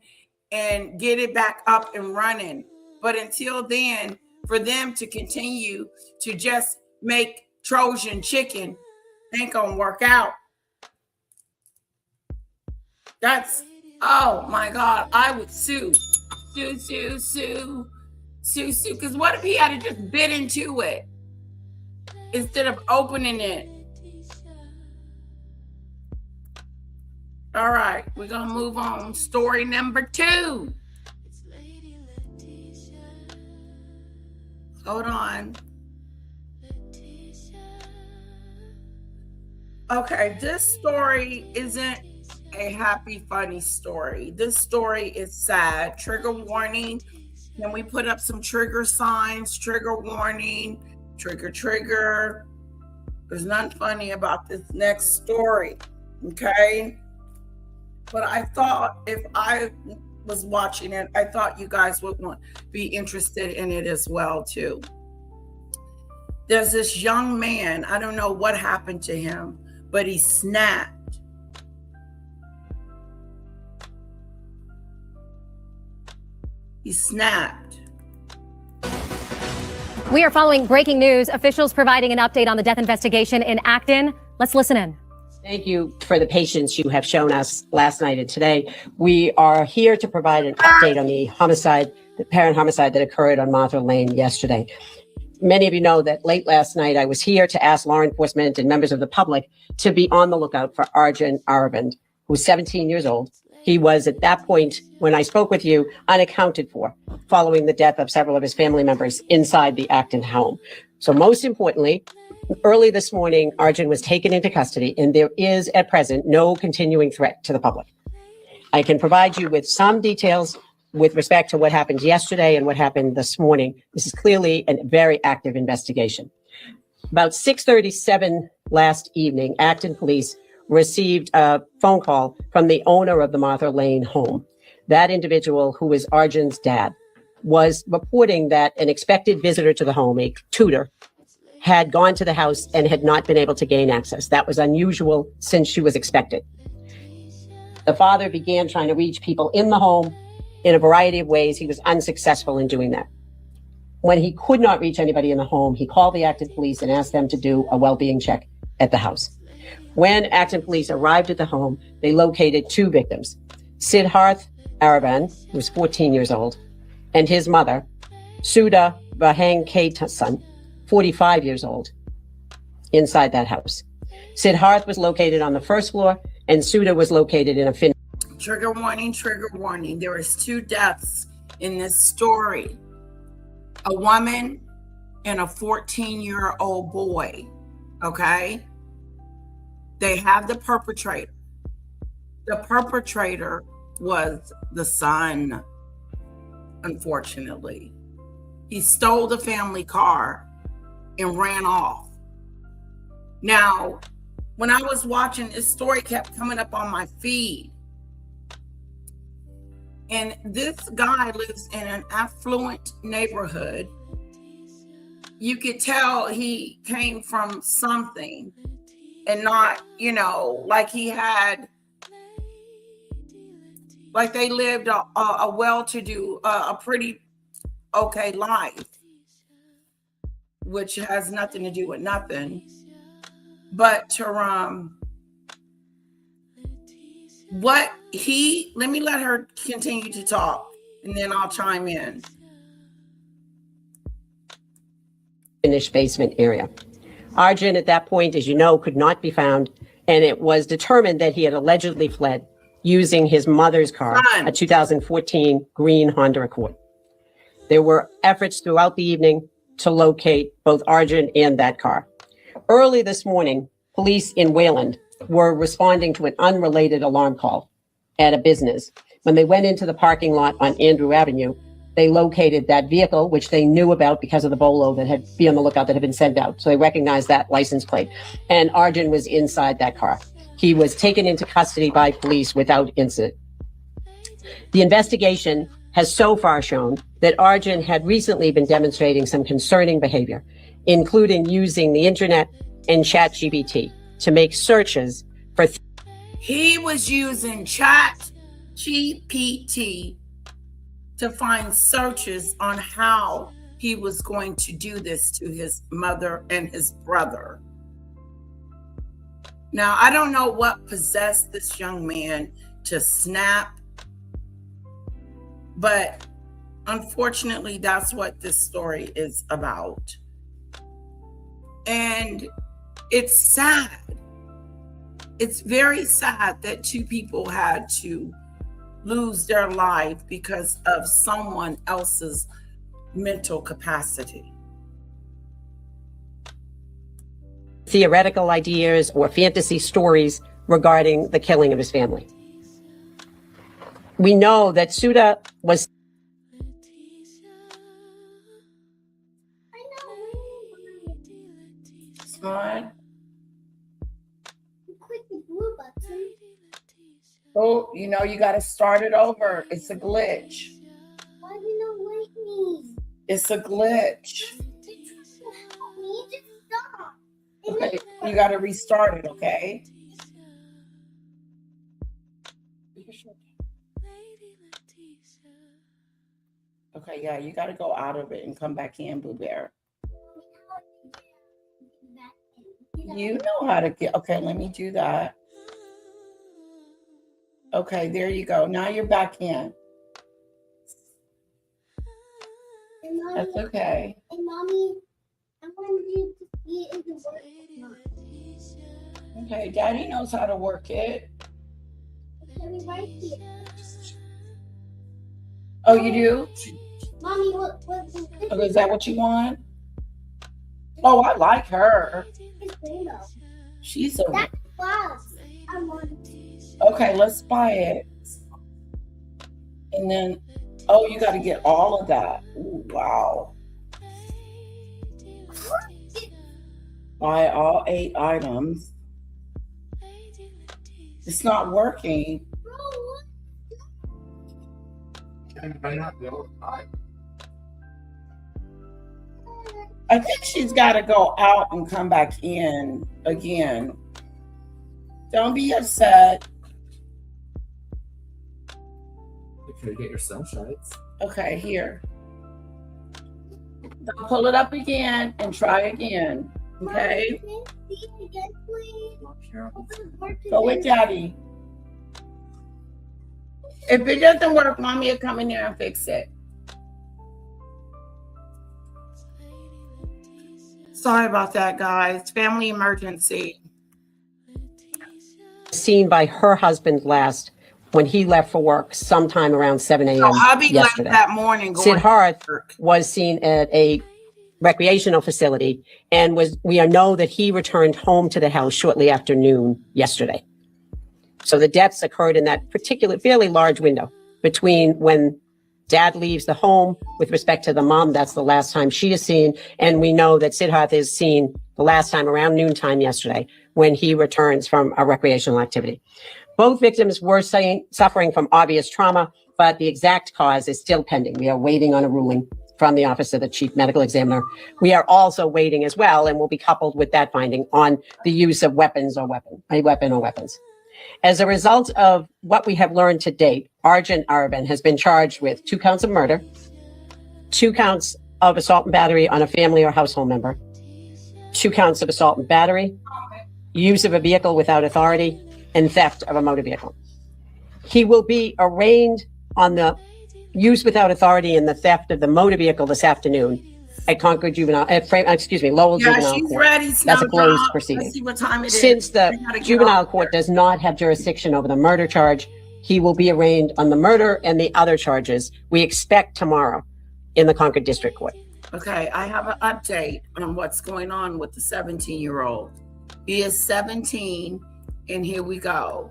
and get it back up and running. But until then, for them to continue to just make Trojan chicken ain't gonna work out. That's, oh my God, I would sue. Because what if he had to just bit into it instead of opening it? All right, we're going to move on. Story number 2. Hold on. Okay, this story isn't a happy, funny story. This story is sad. Trigger warning. Can we put up some trigger signs? Trigger warning. Trigger. There's nothing funny about this next story. Okay? But I thought if I was watching it, I thought you guys would be interested in it as well, too. There's this young man. I don't know what happened to him, but he snapped. He snapped. We are following breaking news. Officials providing an update on the death investigation in Acton. Let's listen in. Thank you for the patience you have shown us last night and today. We are here to provide an update on the homicide, the parent homicide that occurred on Martha Lane yesterday. Many of you know that late last night, I was here to ask law enforcement and members of the public to be on the lookout for Arjun Aravind. who's 17 years old. He was at that point, when I spoke with you, unaccounted for, following the death of several of his family members inside the Acton home. So most importantly, early this morning, Arjun was taken into custody, and there is at present no continuing threat to the public. I can provide you with some details with respect to what happened yesterday and what happened this morning. This is clearly a very active investigation. About 6:37 last evening, Acton police received a phone call from the owner of the Martha Lane home. That individual, who is Arjun's dad, was reporting that an expected visitor to the home, a tutor, had gone to the house and had not been able to gain access. That was unusual since she was expected. The father began trying to reach people in the home in a variety of ways. He was unsuccessful in doing that. When he could not reach anybody in the home, he called the Acton police and asked them to do a well-being check at the house. When Acton police arrived at the home, they located two victims, Siddharth Aravan, who was 14 years old, and his mother, Sudha Vahankatasan, 45 years old, inside that house. Siddharth was located on the first floor, and Sudha was located in a Trigger warning, trigger warning. There is 2 deaths in this story. A woman and a 14-year-old boy, okay? They have the perpetrator. The perpetrator was the son, unfortunately. He stole the family car and ran off. Now, when I was watching, this story kept coming up on my feed. And this guy lives in an affluent neighborhood. You could tell he came from something and not, like he had, like they lived a well-to-do, a pretty okay life, which has nothing to do with nothing. But to let me let her continue to talk, and then I'll chime in. Finished basement area. Arjun, at that point, as you know, could not be found, and it was determined that he had allegedly fled using his mother's car, a 2014 green Honda Accord. There were efforts throughout the evening to locate both Arjun and that car. Early this morning, police in Wayland were responding to an unrelated alarm call at a business. When they went into the parking lot on Andrew Avenue, they located that vehicle, which they knew about because of the bolo that had be on the lookout that had been sent out. So they recognized that license plate. And Arjun was inside that car. He was taken into custody by police without incident. The investigation has so far shown that Arjun had recently been demonstrating some concerning behavior, including using the internet and ChatGPT to make searches for. He was using ChatGPT to find searches on how he was going to do this to his mother and his brother. Now, I don't know what possessed this young man to snap, but unfortunately, that's what this story is about. And it's sad. It's very sad that 2 people had to lose their life because of someone else's mental capacity. Theoretical ideas or fantasy stories regarding the killing of his family. We know that Sudha was Smart. Oh, you got to start it over. It's a glitch. Why did you not wake me? It's a glitch. Help me, just stop. Okay, you got to restart it, okay? Okay, yeah, you got to go out of it and come back in, Boo Bear. You know how to get, okay, let me do that. Okay, there you go. Now you're back in. That's okay. And Mommy, I wanted you to see it in the work. Okay, Daddy knows how to work it. Mommy, right here. Oh, you do? Mommy, what Oh, is that what you want? Oh, I like her. is rainbow? She's a... That's box. I want Okay, let's buy it. And then, oh, you got to get all of that. Ooh, wow. Buy all 8 items. It's not working. I think she's got to go out and come back in again. Don't be upset. Can you get your sunshines? Okay, here. Now pull it up again and try again. Okay? Mommy, can you see it again, please? Go with Daddy. If it doesn't work, Mommy will come in there and fix it. Sorry about that, guys. Family emergency. Seen by her husband last when he left for work sometime around 7 a.m. So hubby left yesterday. that morning going Siddharth to work. was seen at a recreational facility and we know that he returned home to the house shortly after noon yesterday. So the deaths occurred in that particular fairly large window between when Dad leaves the home with respect to the mom. That's the last time she is seen. And we know that Siddharth is seen the last time around noontime yesterday when he returns from a recreational activity. Both victims were suffering from obvious trauma, but the exact cause is still pending. We are waiting on a ruling from the Office of the Chief Medical Examiner. We are also waiting as well, and will be coupled with that finding, on the use of weapons or weapons. As a result of what we have learned to date, Arjun Aravind has been charged with 2 counts of murder, 2 counts of assault and battery on a family or household member, 2 counts of assault and battery, use of a vehicle without authority, and theft of a motor vehicle. He will be arraigned on the use without authority and the theft of the motor vehicle this afternoon at Concord Juvenile, Lowell Juvenile She's Court. ready. That's a closed proceeding. Let's see what time it is. Since the We gotta get juvenile off court here. does not have jurisdiction over the murder charge, he will be arraigned on the murder and the other charges. We expect tomorrow in the Concord District Court. Okay, I have an update on what's going on with the 17-year-old. He is 17, and here we go.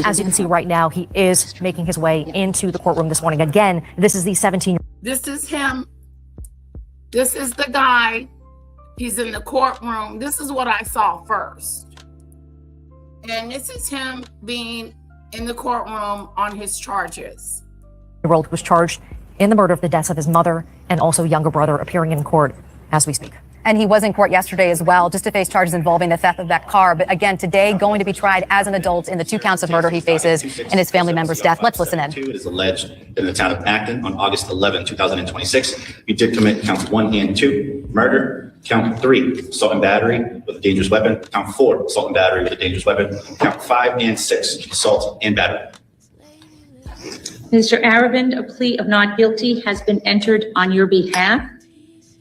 As you can see right now, he is making his way into the courtroom this morning. Again, this is the 17. This is him. This is the guy. He's in the courtroom. This is what I saw first. And this is him being in the courtroom on his charges. The year-old was charged in the murder of the deaths of his mother and also younger brother, appearing in court as we speak. And he was in court yesterday as well, just to face charges involving the theft of that car. But again, today, going to be tried as an adult in the 2 counts of murder he faces in his family member's death. Let's listen in. It is alleged in the town of Acton on August 11, 2026. He did commit counts 1 and 2, murder. Count 3, assault and battery with a dangerous weapon. Count 4, assault and battery with a dangerous weapon. Count 5 and 6, assault and battery. Mr. Aravind, a plea of not guilty has been entered on your behalf.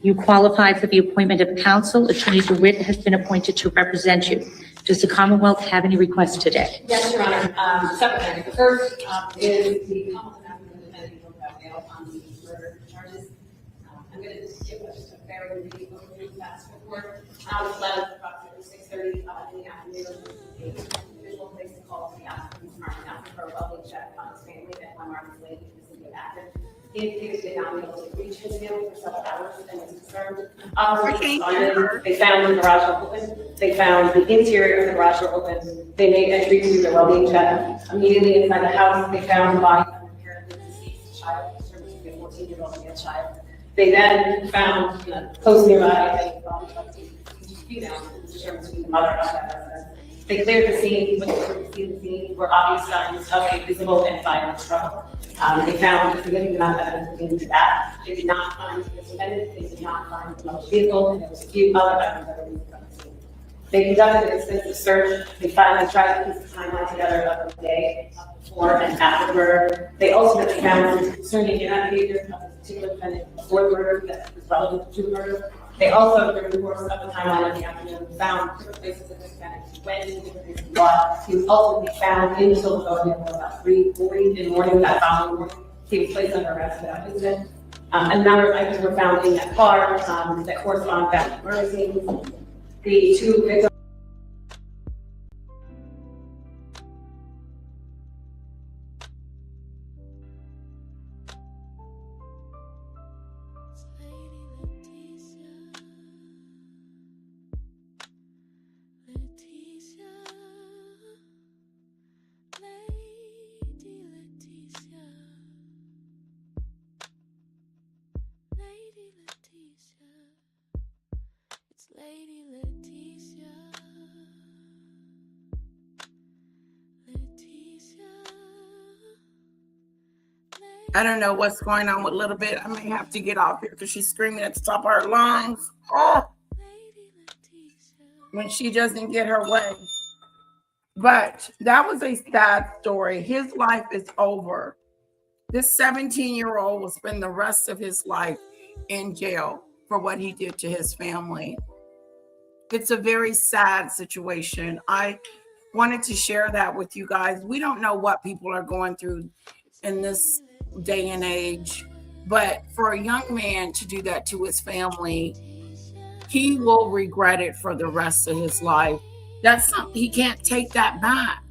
You qualify for the appointment of counsel. Attorney DeWitt has been appointed to represent you. Does the Commonwealth have any requests today? Yes, Your Honor. Several things. The first is the Commonwealth asking the defendant to go bail on the murder charges. I'm going to give just a very brief overview of that report. On the 11th, approximately 6:30 in the afternoon, a individual placed a call to the African Department asking for a well-being check on his family at One Market Lane in the city of Acton. He indicated they did not be able to reach his family for several hours and was concerned. They found the garage door open. They found the interior of the garage door open. They made entry to the well-being check. Immediately inside the house, they found the body of an apparently deceased child, determined to be a 14-year-old male child. They then found close nearby a body of a female, determined to be the mother of that resident. They cleared the scene. When they cleared the scene, were obvious signs of a visible and violent struggle. They found a significant amount of evidence into that. They did not find the defendant. They did not find the motor vehicle, and there was a few other items that were removed from the scene. They conducted an extensive search. They finally tried to piece the timeline together of the day before and after the murder. They ultimately found some concerning behavior of this particular defendant before the murder that was relevant to the murder. They also, during the course of the timeline of the afternoon, found different places that the defendant went into different places of blood. He was ultimately found in Philadelphia at about 3:40 in the morning. That following morning, he was placed under arrest without incident. A number of items were found in that car that correspond back to the murder scene. The two victims. I don't know what's going on with Little Bit. I may have to get off here because she's screaming at the top of her lungs. Oh, when she doesn't get her way. But that was a sad story. His life is over. This 17-year-old will spend the rest of his life in jail for what he did to his family. It's a very sad situation. I wanted to share that with you guys. We don't know what people are going through in this day and age, but for a young man to do that to his family, he will regret it for the rest of his life. That's something, he can't take that back.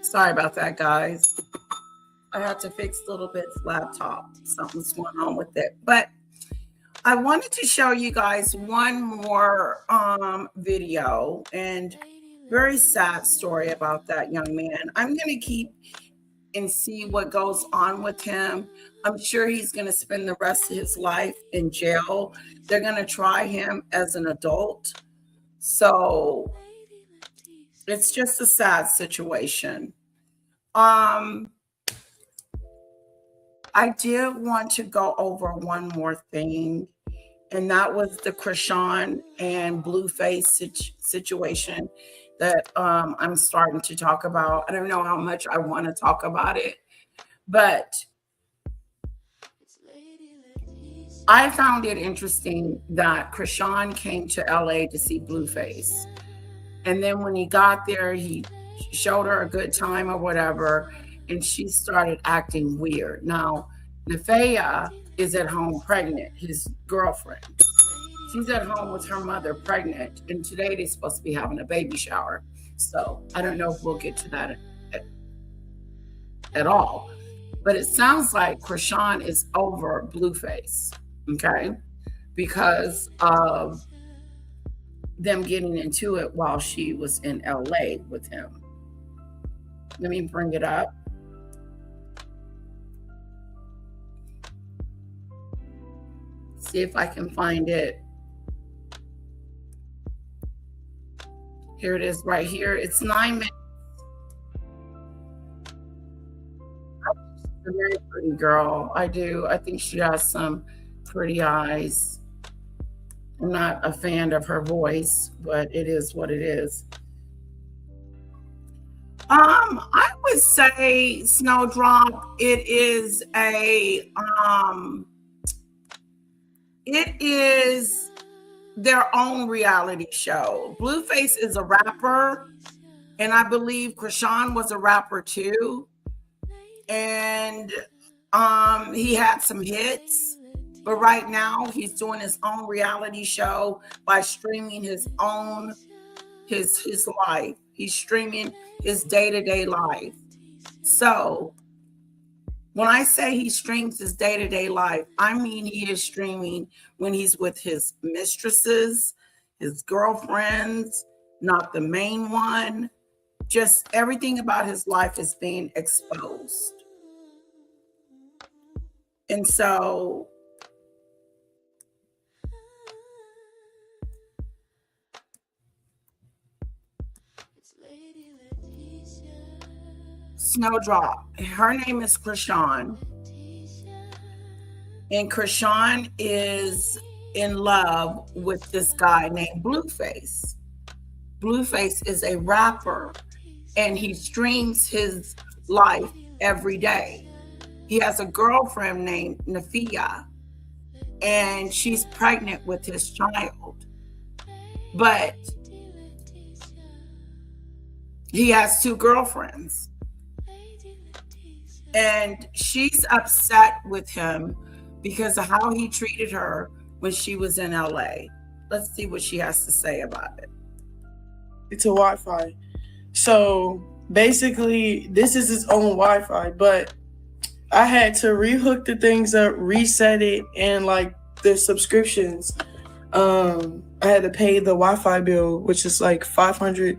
Sorry about that, guys. I had to fix Little Bit's laptop. Something's going on with it. But I wanted to show you guys one more video, and very sad story about that young man. I'm going to keep and see what goes on with him. I'm sure he's going to spend the rest of his life in jail. They're going to try him as an adult. So it's just a sad situation. I did want to go over one more thing, and that was the Chrisean and Bueface situation that I'm starting to talk about. I don't know how much I want to talk about it, but I found it interesting that Chrisean came to LA to see Bueface. And then when he got there, he showed her a good time or whatever, and she started acting weird. Now, Nefea is at home pregnant, his girlfriend. She's at home with her mother pregnant, and today they're supposed to be having a baby shower. So I don't know if we'll get to that at all. But it sounds like Chrisean is over Bueface, okay? Because of them getting into it while she was in LA with him. Let me bring it up. See if I can find it. Here it is right here. It's 9 minutes. She's a very pretty girl. I do. I think she has some pretty eyes. I'm not a fan of her voice, but it is what it is. I would say Snowdrop, it is their own reality show. Bueface is a rapper, and I believe Chrisean was a rapper too. And he had some hits, but right now he's doing his own reality show by streaming his life. He's streaming his day-to-day life. So when I say he streams his day-to-day life, I mean he is streaming when he's with his mistresses, his girlfriends, not the main one. Just everything about his life is being exposed. And so Snowdrop, her name is Chrisean, and Chrisean is in love with this guy named Bueface. Bueface is a rapper, and he streams his life every day. He has a girlfriend named Nefea, and she's pregnant with his child. But he has two girlfriends. And she's upset with him because of how he treated her when she was in LA. Let's see what she has to say about it. It's a Wi-Fi. So basically, this is his own Wi-Fi, but I had to rehook the things up, reset it, and like the subscriptions. I had to pay the Wi-Fi bill, which is like $500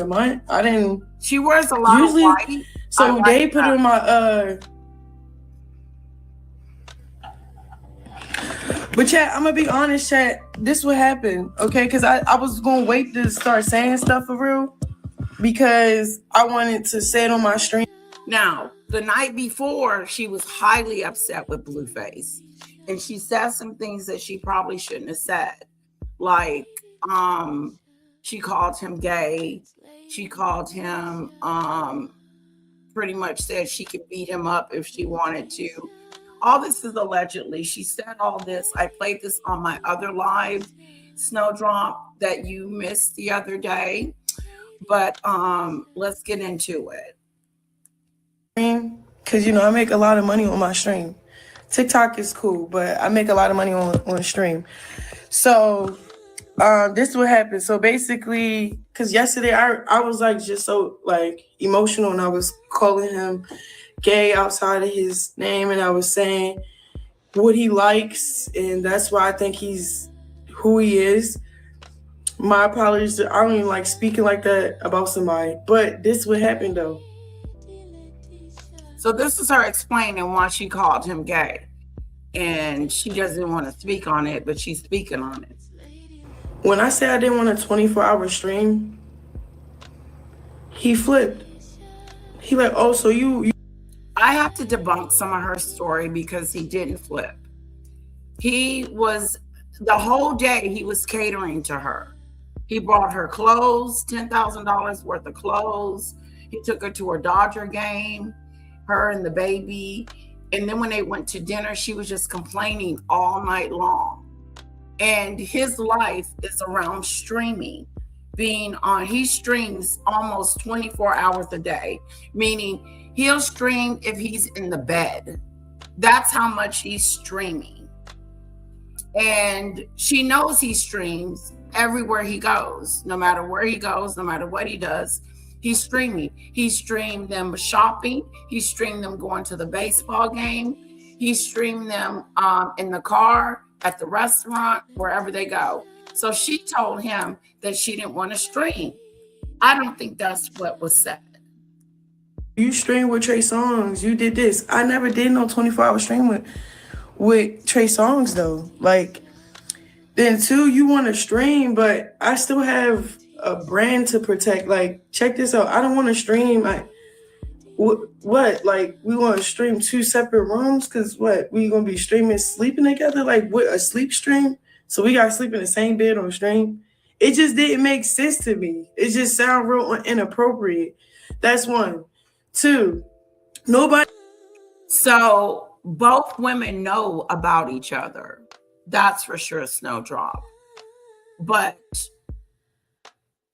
a month. I didn't. She wears a lot usually, of white. So like they put in my But chat, I'm gonna be honest, chat. This would happen, okay? Because I was gonna wait to start saying stuff for real because I wanted to say it on my stream. Now, the night before, she was highly upset with Blueface, and she said some things that she probably shouldn't have said, like she called him gay. She called him pretty much said she could beat him up if she wanted to. All this is allegedly. She said all this. I played this on my other live Snowdrop that you missed the other day. But let's get into it. Because, you know, I make a lot of money on my stream. TikTok is cool, but I make a lot of money on stream. So this is what happened. So basically, because yesterday I was like just so like emotional, and I was calling him gay outside of his name, and I was saying what he likes, and that's why I think he's who he is. My apologies. I don't even like speaking like that about somebody, but this would happen though. So this is her explaining why she called him gay, and she doesn't want to speak on it, but she's speaking on it. When I said I didn't want a 24-hour stream, he flipped. He like, oh, so you I have to debunk some of her story because he didn't flip. He was, the whole day he was catering to her. He brought her clothes, $10,000 worth of clothes. He took her to her Dodger game, her and the baby. And then when they went to dinner, she was just complaining all night long. And his life is around streaming, being on, he streams almost 24 hours a day, meaning he'll stream if he's in the bed. That's how much he's streaming. And she knows he streams everywhere he goes, no matter where he goes, no matter what he does, he's streaming. He streamed them shopping. He streamed them going to the baseball game. He streamed them in the car, at the restaurant, wherever they go. So she told him that she didn't want to stream. I don't think that's what was said. You stream with Trey Songz. You did this. I never did no 24-hour stream with Trey Songz though. Like, then too, you want to stream, but I still have a brand to protect. Like, check this out. I don't want to stream. What? Like, we want to stream two separate rooms? Cause what? We gonna be streaming, sleeping together? Like, what? A sleep stream? So we gotta sleep in the same bed on stream? It just didn't make sense to me. It just sound real inappropriate. That's one. Two, nobody. So both women know about each other. That's for sure, Snowdrop. But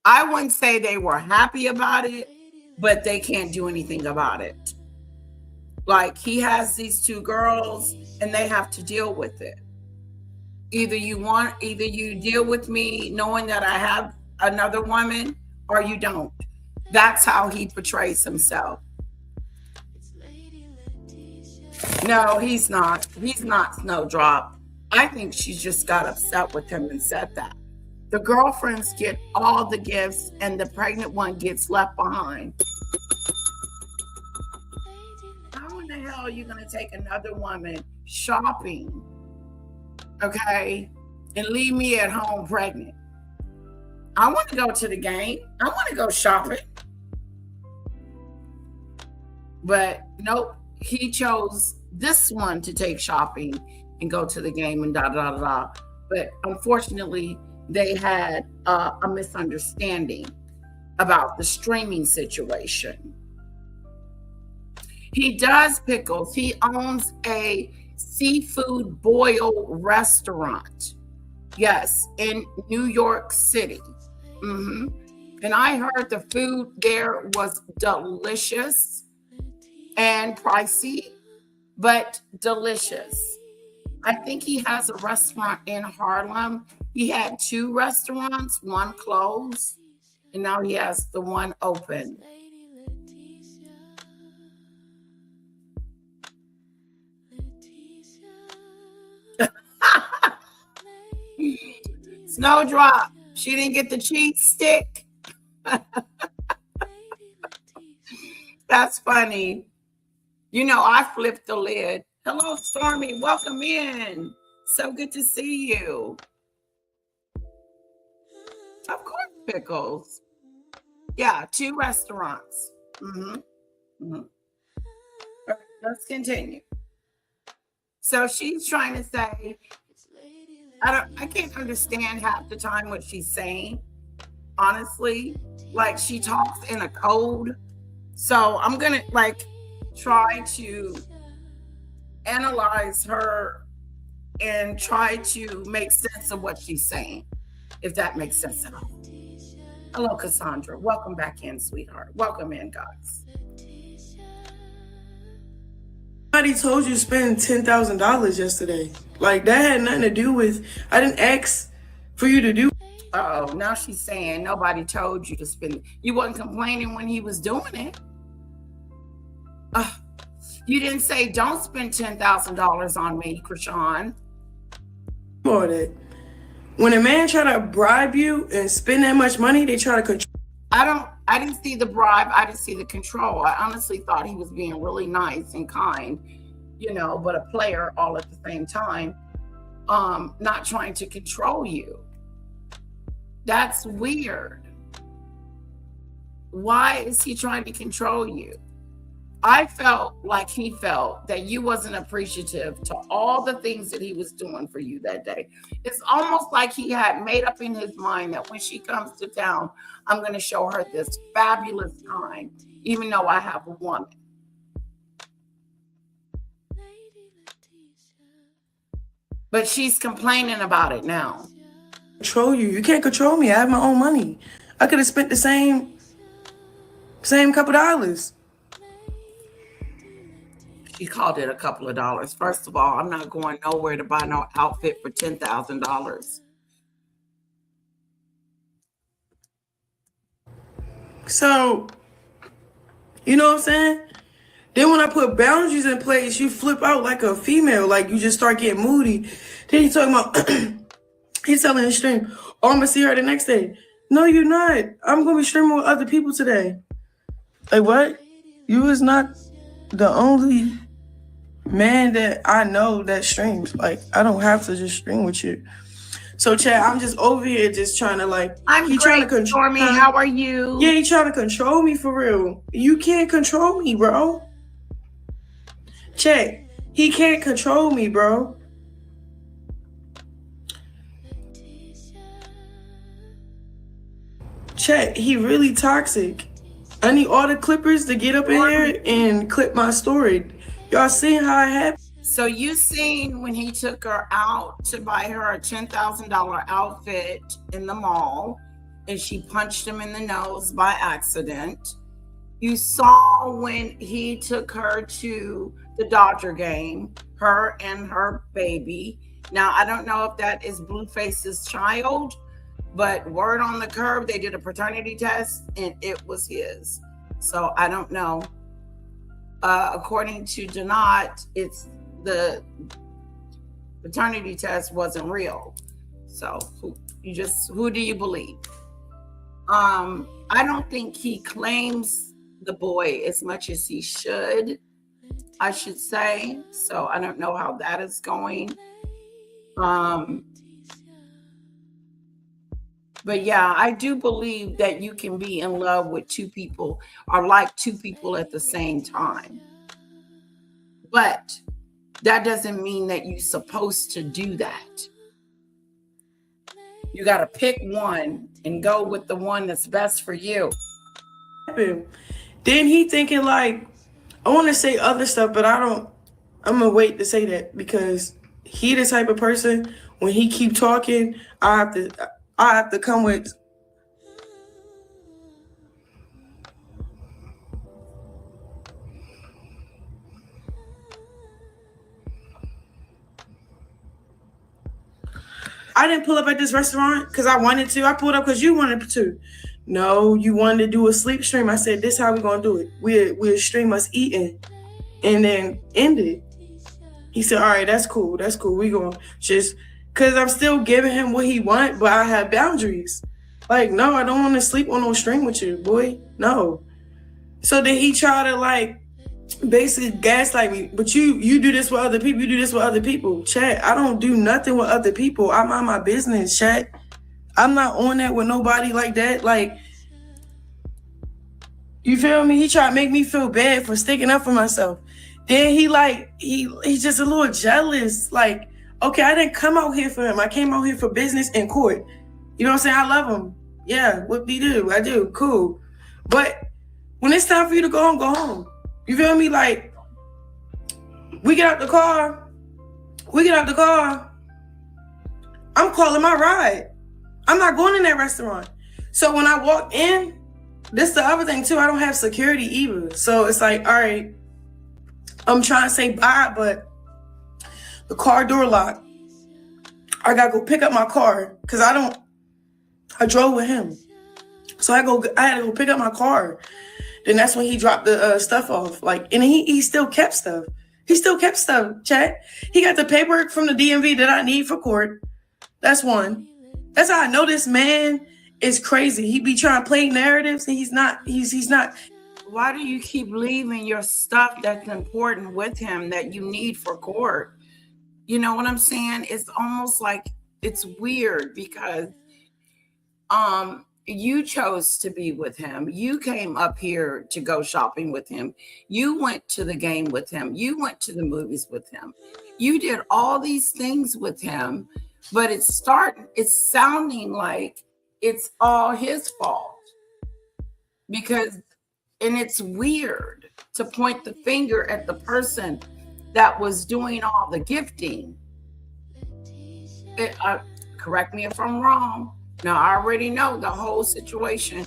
I wouldn't say they were happy about it, but they can't do anything about it. Like, he has these two girls and they have to deal with it. Either you deal with me knowing that I have another woman, or you don't. That's how he portrays himself. No, he's not. He's not Snowdrop. I think she just got upset with him and said that. The girlfriends get all the gifts and the pregnant one gets left behind. How in the hell are you going to take another woman shopping, okay, and leave me at home pregnant? I want to go to the game. I want to go shopping. But nope, he chose this one to take shopping and go to the game and da-da-da-da. But unfortunately, they had a misunderstanding about the streaming situation. He does pickles. He owns a seafood boil restaurant. Yes, in New York City. And I heard the food there was delicious and pricey, but delicious. I think he has a restaurant in Harlem. He had two restaurants, one closed, and now he has the one open. Snowdrop, she didn't get the cheese stick. That's funny. You know, I flipped the lid. Hello, Stormy. Welcome in. So good to see you. Of course, Pickles. Yeah, 2 restaurants. Let's continue. So she's trying to say, I can't understand half the time what she's saying, honestly. Like, she talks in a code. So I'm gonna try to analyze her and try to make sense of what she's saying, if that makes sense at all. Hello, Cassandra. Welcome back in, sweetheart. Welcome in, guys. Somebody told you to spend $10,000 yesterday. Like, that had nothing to do with, I didn't ask for you to do. Uh-oh, now she's saying nobody told you to spend. You wasn't complaining when he was doing it. You didn't say don't spend $10,000 on me, Chrisean. More that. When a man try to bribe you and spend that much money, they try to control. I didn't see the bribe. I didn't see the control. I honestly thought he was being really nice and kind, you know, but a player all at the same time, not trying to control you. That's weird. Why is he trying to control you? I felt like he felt that you wasn't appreciative to all the things that he was doing for you that day. It's almost like he had made up in his mind that when she comes to town, I'm going to show her this fabulous time, even though I have a woman. But she's complaining about it now. Control you. You can't control me. I have my own money. I could have spent the same couple dollars. She called it a couple of dollars. First of all, I'm not going nowhere to buy no outfit for $10,000. So, you know what I'm saying? Then when I put boundaries in place, you flip out like a female. Like, you just start getting moody. Then he's talking about, he's telling his stream, oh, I'm going to see her the next day. No, you're not. I'm going to be streaming with other people today. Like, what? You is not the only man that I know that streams. Like, I don't have to just stream with you. So, Chad, I'm just over here just trying to I'm trying to control me. How are you? Yeah, he's trying to control me for real. You can't control me, bro. Chad, he can't control me, bro. Chad, he really toxic. I need all the clippers to get up in here and clip my story. Y'all seen how it happened? So you seen when he took her out to buy her a $10,000 outfit in the mall and she punched him in the nose by accident. You saw when he took her to the Dodger game, her and her baby. Now, I don't know if that is Bueface's child, but word on the curb, they did a paternity test and it was his. So I don't know. According to Janot, it's the paternity test wasn't real. So who do you believe? I don't think he claims the boy as much as he should, I should say. So I don't know how that is going. But yeah, I do believe that you can be in love with 2 people or like 2 people at the same time. But that doesn't mean that you're supposed to do that. You got to pick one and go with the one that's best for you. Then he thinking like, I want to say other stuff, but I'm going to wait to say that because he the type of person, when he keep talking, I have to come with. I didn't pull up at this restaurant because I wanted to. I pulled up because you wanted to. No, you wanted to do a sleep stream. I said, this is how we're going to do it. We'll stream us eating and then end it. He said, all right, that's cool. That's cool. We going to just because I'm still giving him what he wants, but I have boundaries. Like, no, I don't want to sleep on no string with you, boy. No. So then he tried to like basically gaslight me. But you do this with other people. You do this with other people. Chat, I don't do nothing with other people. I mind my business, chat. I'm not on that with nobody like that. Like, you feel me? He tried to make me feel bad for sticking up for myself. Then he's just a little jealous. Like, okay, I didn't come out here for him. I came out here for business and court. You know what I'm saying? I love him. Yeah, whoop-de-doo. I do. Cool. But when it's time for you to go home, go home. You feel me? Like, we get out the car. I'm calling my ride. I'm not going in that restaurant. So when I walk in, this the other thing too, I don't have security either. So it's like, all right, I'm trying to say bye, but the car door locked. I gotta go pick up my car because I drove with him. So I had to go pick up my car. Then that's when he dropped the stuff off. Like, and he still kept stuff. Chat. He got the paperwork from the DMV that I need for court. That's one. That's how I know this man is crazy. He be trying to play narratives and he's not. Why do you keep leaving your stuff that's important with him that you need for court? You know what I'm saying? It's almost like it's weird because you chose to be with him. You came up here to go shopping with him. You went to the game with him. You went to the movies with him. You did all these things with him, but it's sounding like it's all his fault. And it's weird to point the finger at the person that was doing all the gifting. Correct me if I'm wrong. Now, I already know the whole situation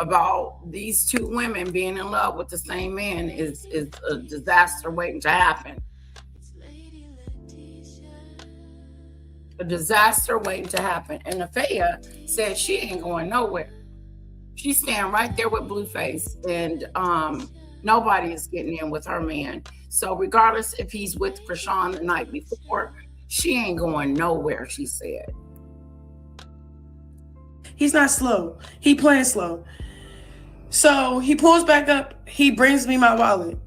about these two women being in love with the same man is a disaster waiting to happen. A disaster waiting to happen. And Nafea said she ain't going nowhere. She's staying right there with Bueface, and nobody is getting in with her man. So regardless if he's with Chrisean the night before, she ain't going nowhere, she said. He's not slow. He playing slow. So he pulls back up. He brings me my wallet.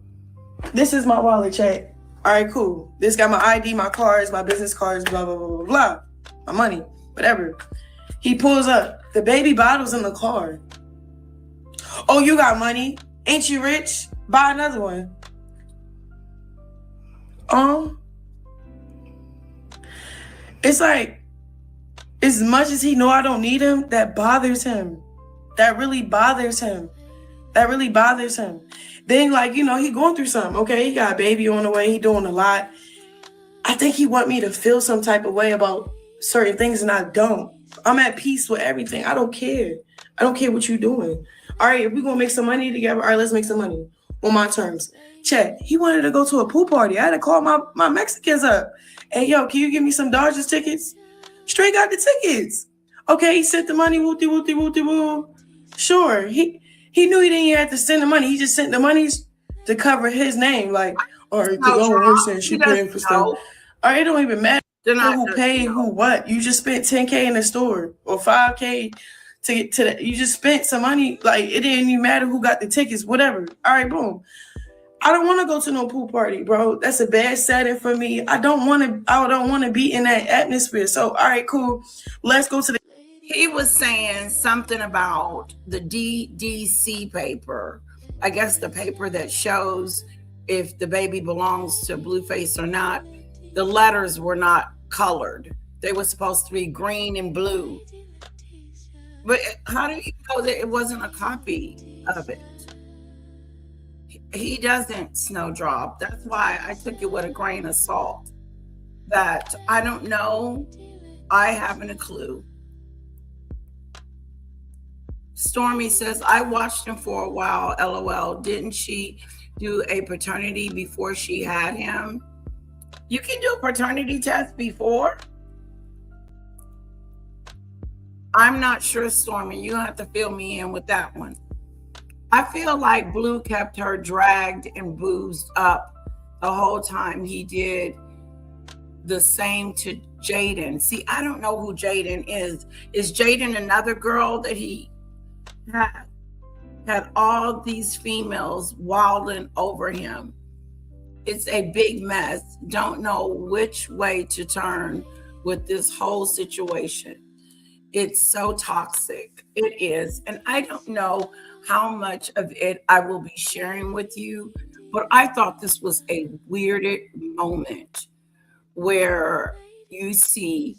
This is my wallet, chat. All right, cool. This got my ID, my cards, my business cards, blah, blah, blah, blah, blah. My money, whatever. He pulls up. The baby bottle's in the car. Oh, you got money? Ain't you rich? Buy another one. It's like, as much as he know I don't need him, that bothers him. That really bothers him. Then, like, you know, he going through something. Okay, he got a baby on the way. He doing a lot. I think he want me to feel some type of way about certain things, and I don't. I'm at peace with everything. I don't care. I don't care what you're doing. All right, if we're going to make some money together, all right, let's make some money on my terms. Check. He wanted to go to a pool party. I had to call my Mexicans up. Hey, yo, can you give me some Dodgers tickets? Straight got the tickets. Okay, he sent the money. Woo. Sure. He knew he didn't have to send the money. He just sent the money to cover his name. Like, all right, we're saying she paying for stuff. All right, it don't even matter who paid who what. You just spent $10K in the store or $5K to get to that. You just spent some money. Like, it didn't even matter who got the tickets, whatever. All right, boom. I don't want to go to no pool party, bro. That's a bad setting for me. I don't want to be in that atmosphere. So, all right, cool. Let's go to the. He was saying something about the DDC paper. I guess the paper that shows if the baby belongs to Bueface or not. The letters were not colored. They were supposed to be green and blue. But how do you know that it wasn't a copy of it? He doesn't snowdrop. That's why I took it with a grain of salt. That I don't know. I haven't a clue. Stormy says, I watched him for a while, LOL. Didn't she do a paternity before she had him? You can do a paternity test before. I'm not sure, Stormy. You have to fill me in with that one. I feel like Blue kept her dragged and boozed up the whole time he did the same to Jaden. See, I don't know who Jaden is. Is Jaden another girl that he had all these females wilding over him? It's a big mess. Don't know which way to turn with this whole situation. It's so toxic. It is. And I don't know how much of it I will be sharing with you, but I thought this was a weirded moment where you see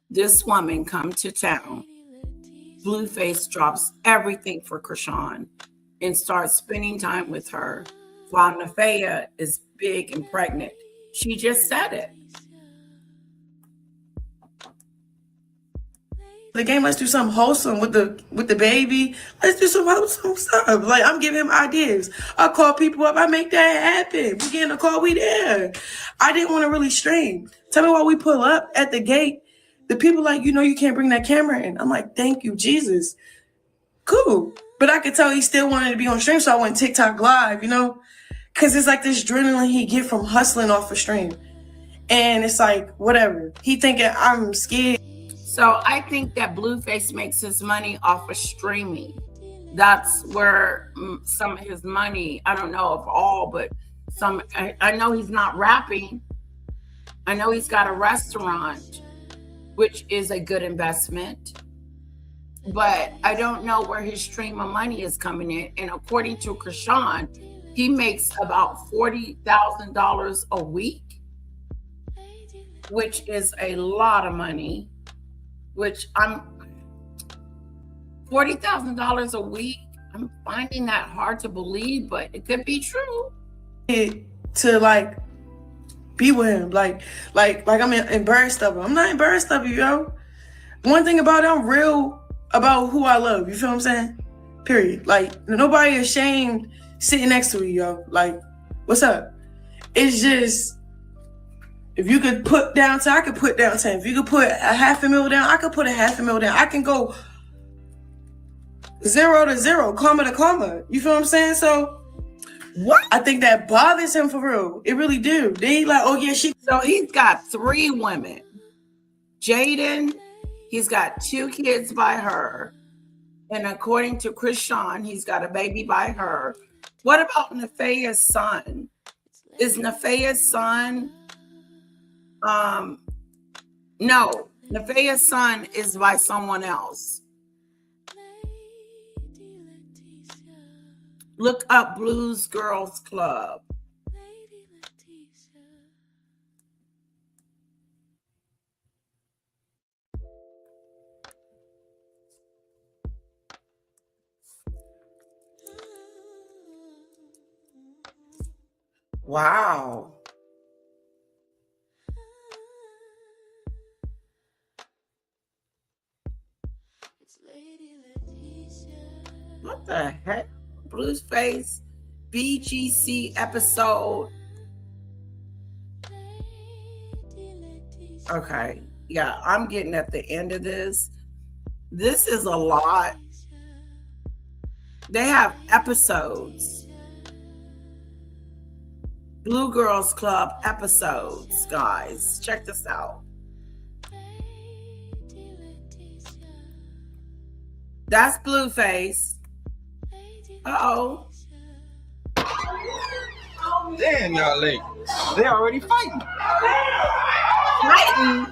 this woman come to town. Bueface drops everything for Chrisean and starts spending time with her while Nefaea is big and pregnant. She just said it. The game, let's do something wholesome with the baby. Let's do some wholesome stuff. Like, I'm giving him ideas. I call people up. I make that happen. We getting a call. We there. I didn't want to really stream. Tell me why we pull up at the gate. The people like, you can't bring that camera in. I'm like, thank you, Jesus. Cool. But I could tell he still wanted to be on stream, so I went TikTok live, because it's like this adrenaline he get from hustling off a stream. And it's like, whatever. He thinking I'm scared. So I think that Bueface makes his money off of streaming. That's where some of his money, I don't know if all, but some, I know he's not rapping. I know he's got a restaurant, which is a good investment. But I don't know where his stream of money is coming in. And according to Chrisean, he makes about $40,000 a week, which is a lot of money. Which $40,000 a week. I'm finding that hard to believe, but it could be true. To like be with him, like I'm embarrassed of him. I'm not embarrassed of you, yo. One thing about it, I'm real about who I love. You feel what I'm saying? Period. Like, nobody ashamed sitting next to me, yo. Like, what's up? It's just, if you could put down 10, I could put down 10. If you could put $500,000 down, I could put $500,000 down. I can go 0 to 0, comma to comma. You feel what I'm saying? So, what? I think that bothers him for real. It really do. They like, oh yeah, So he's got 3 women. Jaden, he's got 2 kids by her. And according to Chrisean, he's got a baby by her. What about Nefaea's son? Is Nefaea's son... No, Nefaea's son is by someone else. Look up Blues Girls Club. Wow. What the heck? Bueface BGC episode. Okay. Yeah, I'm getting at the end of this. This is a lot. They have episodes. Blue Girls Club episodes, guys. Check this out. That's Bueface. Uh-oh. Damn, y'all late. They already fighting. Fighting?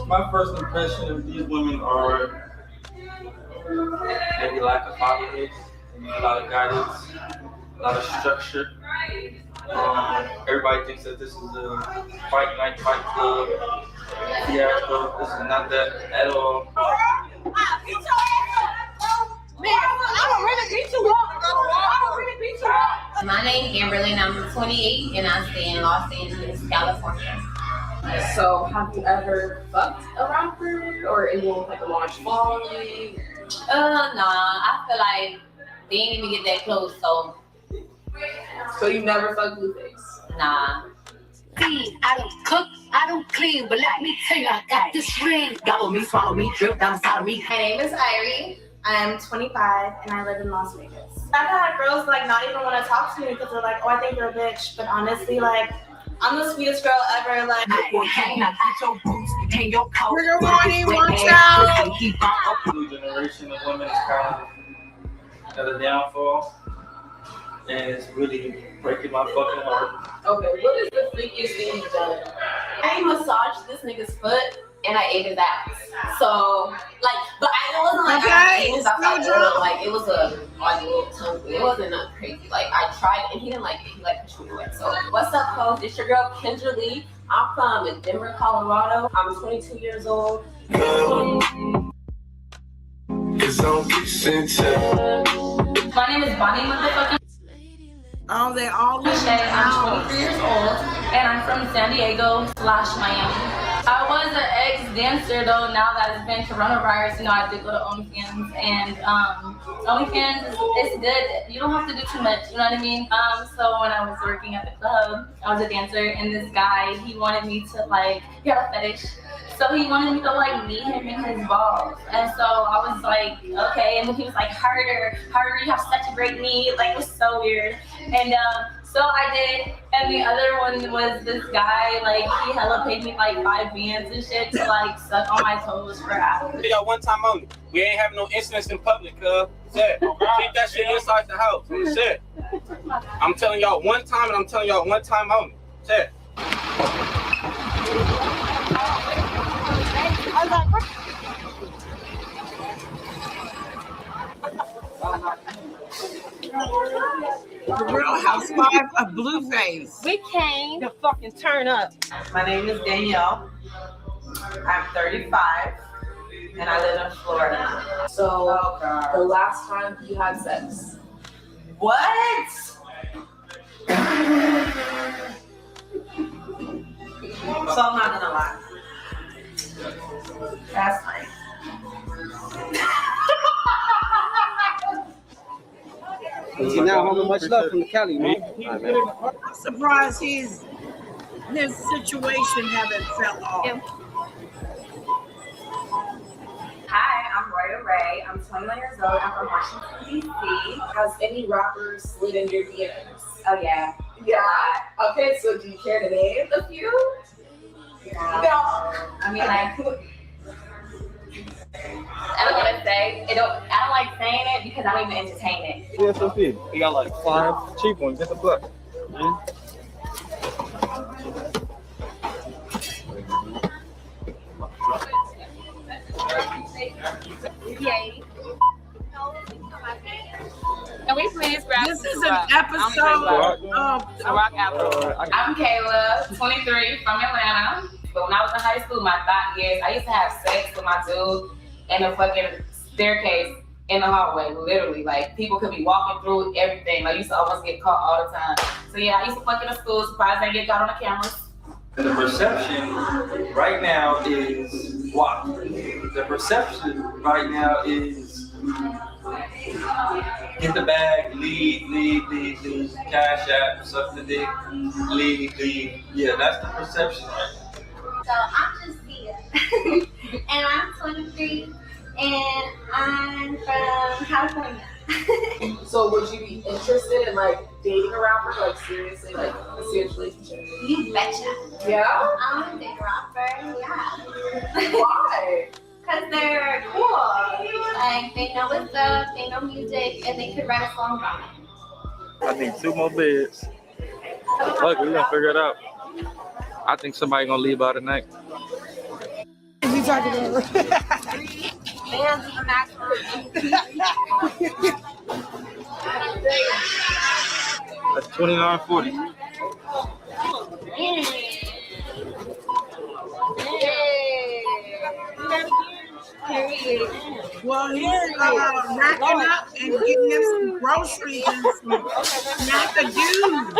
My first impression of these women are maybe lack of fatherhood, a lot of guidance, a lot of structure. Everybody thinks that this is a fight night, fight club, fiasco. This is not that at all. My name is Amberly and I'm 28 and I stay in Los Angeles, California. So have you ever fucked a rapper or it won't like a large following? Nah, I feel like they ain't even get that close, so. So you never fucked Bueface? Nah. I don't cook, I don't clean, but let me tell you, I got this ring. Gobble me, swallow me, drip down inside of me. My name is Irie. I am 25 and I live in Las Vegas. I've had girls like not even want to talk to me because they're like, oh, I think you're a bitch. But honestly, like, I'm the sweetest girl ever. Like, Trigger warning, watch out. New generation of women is kind of at a downfall, and it's really breaking my fucking heart. Okay, what is the freakiest thing you've done? I massaged this nigga's foot and I ate his ass. So, like, but it wasn't like I ate his ass. Like, it was a little tongue. It wasn't nothing crazy. Like, I tried it and he didn't like it. He like pushed me away. So, what's up, folks? It's your girl Kendra Lee. I'm from Denver, Colorado. I'm 22 years old. My name is Bonnie motherfucking. Oh, they all live in I'm 23 years old, and I'm from San Diego / Miami. I was an ex-dancer though. Now that it's been coronavirus, I did go to OnlyFans, and OnlyFans is good. You don't have to do too much, you know what I mean? So when I was working at the club, I was a dancer, and this guy, he wanted me to he had a fetish. So he wanted me to meet him in his balls. And so I was like, okay. And then he was like, harder, you have such a great knee. It was so weird. And so I did. And the other one was this guy, he hella paid me 5 bands and shit to suck on my toes for hours. Yo, one time only. We ain't having no incidents in public, cuz. Shit. Keep that shit inside the house. Shit. I'm telling y'all one time, and I'm telling y'all one time only. Shit. The Real Housewives of Blueface. We came to fucking turn up. My name is Danielle. I'm 35 and I live in Florida. So, the last time you had sex? What? So I'm not gonna lie. Last night. See now, homie, much love from the Cali, man. I'm surprised his situation haven't fell off. Hi, I'm Roya Ray. I'm 21 years old. I'm from Washington, D.C. Has any rapper slid in your DMs? Oh, yeah. Yeah. Okay, so do you care to name a few? Yeah. No. I mean, I don't want to say it. I don't like saying it because I don't even entertain it. Yeah, so big. We got 5 cheap ones. Get the book. Can we please grab This is an episode of Rock Apple. I'm Kayla, 23, from Atlanta. But when I was in high school, my thought is I used to have sex with my dude in the fucking staircase in the hallway, literally. People could be walking through everything. I used to almost get caught all the time. So yeah, I used to fuck in the school, surprised I didn't get caught on the cameras. The perception right now is what? The perception right now is get the bag, leave, cash app, suck the dick, leave. Yeah, that's the perception right now. So I'm just Sia, and I'm 23, and I'm from California. So would you be interested in dating a rapper, seriously, a serious relationship? You betcha. Yeah? I want to date a rapper, yeah. Why? Because they're cool. They know what's up, they know music, and they could write a song about it. I need 2 more beds. Look, we're gonna figure it out. I think somebody gonna leave by tonight. Is he talking to her? Bands is a maximum. That's $29.40. Well, he's racking up and getting him some groceries and some snack-a-doos.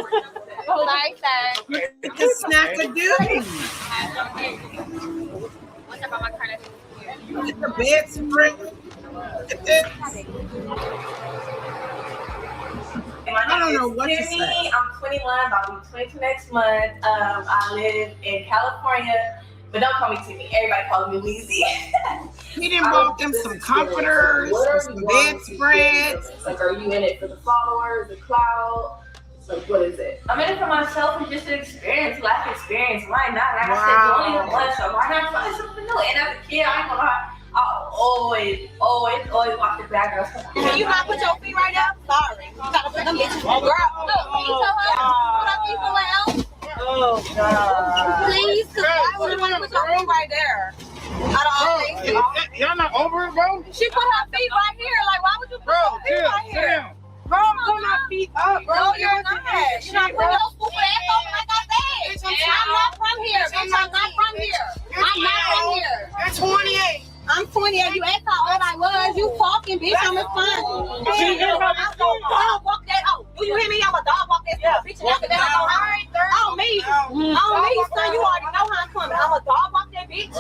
Like that. It's a snack-a-doo. What's up on my card? Get the bed spring. Look at this. I don't know what to say. I'm 21, I'll be 22 next month. I live in California, But don't call me Timmy. Everybody calls me Weezy. He didn't bought them some comforters, some bedspreads. Like, are you in it for the followers, the cloud? Like, what is it? I'm in it for myself and just an experience, life experience. Why not? Like I said, you only live once, so why not try something new? And as a kid, I ain't gonna lie, I always walk the bad girls. Can you not put your feet right up? Sorry. You gotta put them bitches. Girl, look, can you tell her put her feet somewhere else? Oh, God. Please, because I wouldn't want to put your feet right there. Out of all things. Y'all not over it, bro? She put her feet right here. Like, why would you put your feet right here? Bro, I'm putting my feet up, bro. No, you're not. You're not putting your stupid ass over like I said. I'm not from here, bitch. I'm not from here. I'm not from here. You're 28. I'm 28. You asked how old I was. You talking, bitch. I'm responding. Dog walk that out. Do you hear me? I'm a dog walk that bitch. And after that, I go home. On me. On me, son. You already know how I'm coming. I'm a dog walk that bitch.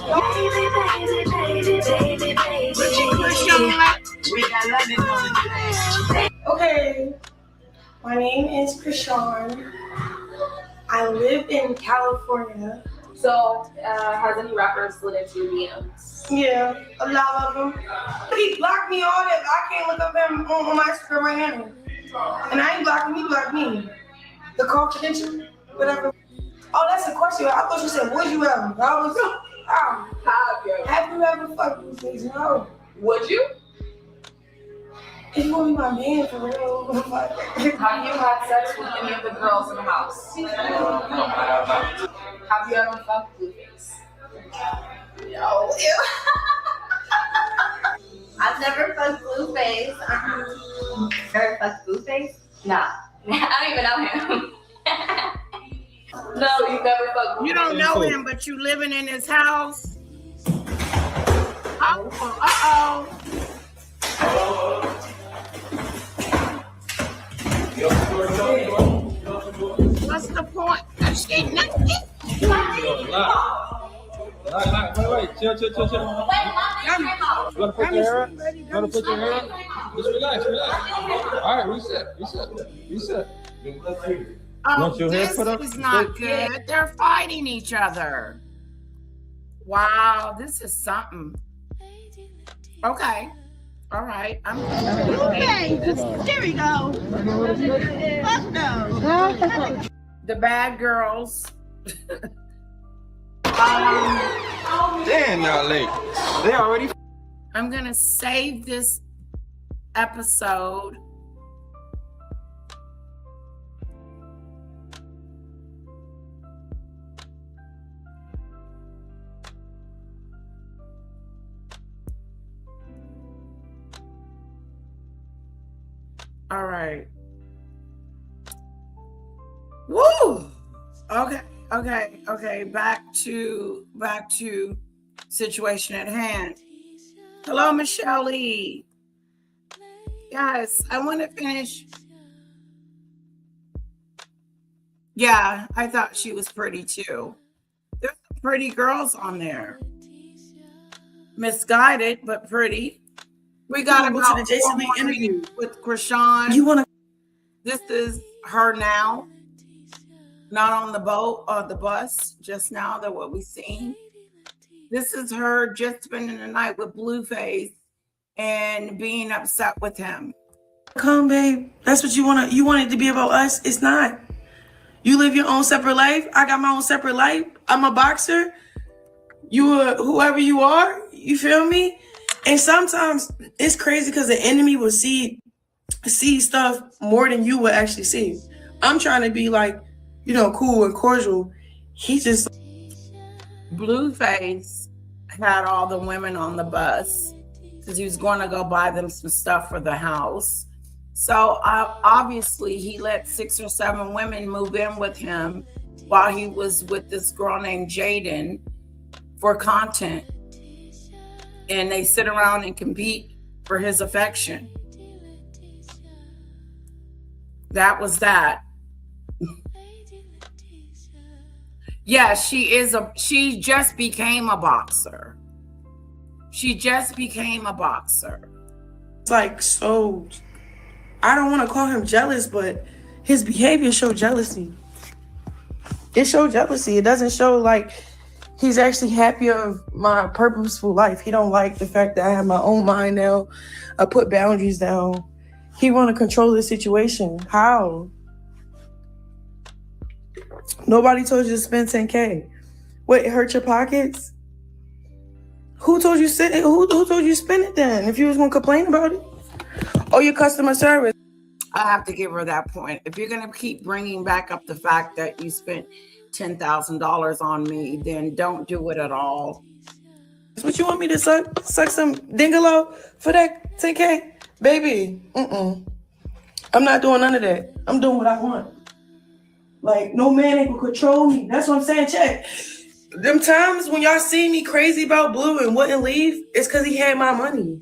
Okay, my name is Chrisean. I live in California. So, has any rappers slid into your DMs? Yeah, a lot of them. He blocked me all that. I can't look up him on my Instagram right now. And I ain't blocking me, blocked me. The confidential, whatever. Oh, that's a question. I thought you said, would you ever? I was, have you ever fucked with these? No. Would you? If you want to be my man for real. Have you had sex with any of the girls in the house? No, I have not. Have you ever fucked Bueface? No. I've never fucked Bueface. Never fucked Bueface? Nah. I don't even know him. No, you've never fucked Bueface. You don't know him, but you living in his house. What's the point? She nothing. Wait, chill. You wanna put your hair up? You wanna put your hair up? Just relax. All right, reset. Want your hair This put up? is not good. They're fighting each other. Wow, this is something. Okay. All right. Okay, there we go. Fuck no. The bad girls. Damn, y'all late. They already. I'm gonna save this episode. All right. Woo! Okay. Back to situation at hand. Hello, Michelle E. Yes, I want to finish. Yeah, I thought she was pretty too. There's some pretty girls on there. Misguided, but pretty. We got go about to the Jason Lee 4 more interview minutes with Chrisean. You want to? This is her now. Not on the boat or the bus, just now that what we seen. This is her just spending the night with Bueface and being upset with him. Come, babe. That's what you want. You want it to be about us. It's not. You live your own separate life. I got my own separate life. I'm a boxer. You are whoever you are. You feel me? And sometimes it's crazy because the enemy will see stuff more than you will actually see. I'm trying to be like, cool and cordial. He just Bueface had all the women on the bus because he was going to go buy them some stuff for the house. So obviously he let 6 or 7 women move in with him while he was with this girl named Jaden for content. And they sit around and compete for his affection. That was that. Yeah, she just became a boxer. It's like, so I don't want to call him jealous, but his behavior showed jealousy. It showed jealousy. It doesn't show like He's actually happy of my purposeful life. He don't like the fact that I have my own mind now. I put boundaries down. He want to control the situation. How? Nobody told you to spend 10K. What, it hurt your pockets? Who told you who told you to spend it then? If you was gonna complain about it? Oh, your customer service. I have to give her that point. If you're gonna keep bringing back up the fact that you spent $10,000 on me, then don't do it at all. What you want me to suck some dingalo for that 10K? Baby, I'm not doing none of that. I'm doing what I want. Like, no man ain't gonna control me. That's what I'm saying. Check. Them times when y'all see me crazy about Blue and wouldn't leave, it's because he had my money.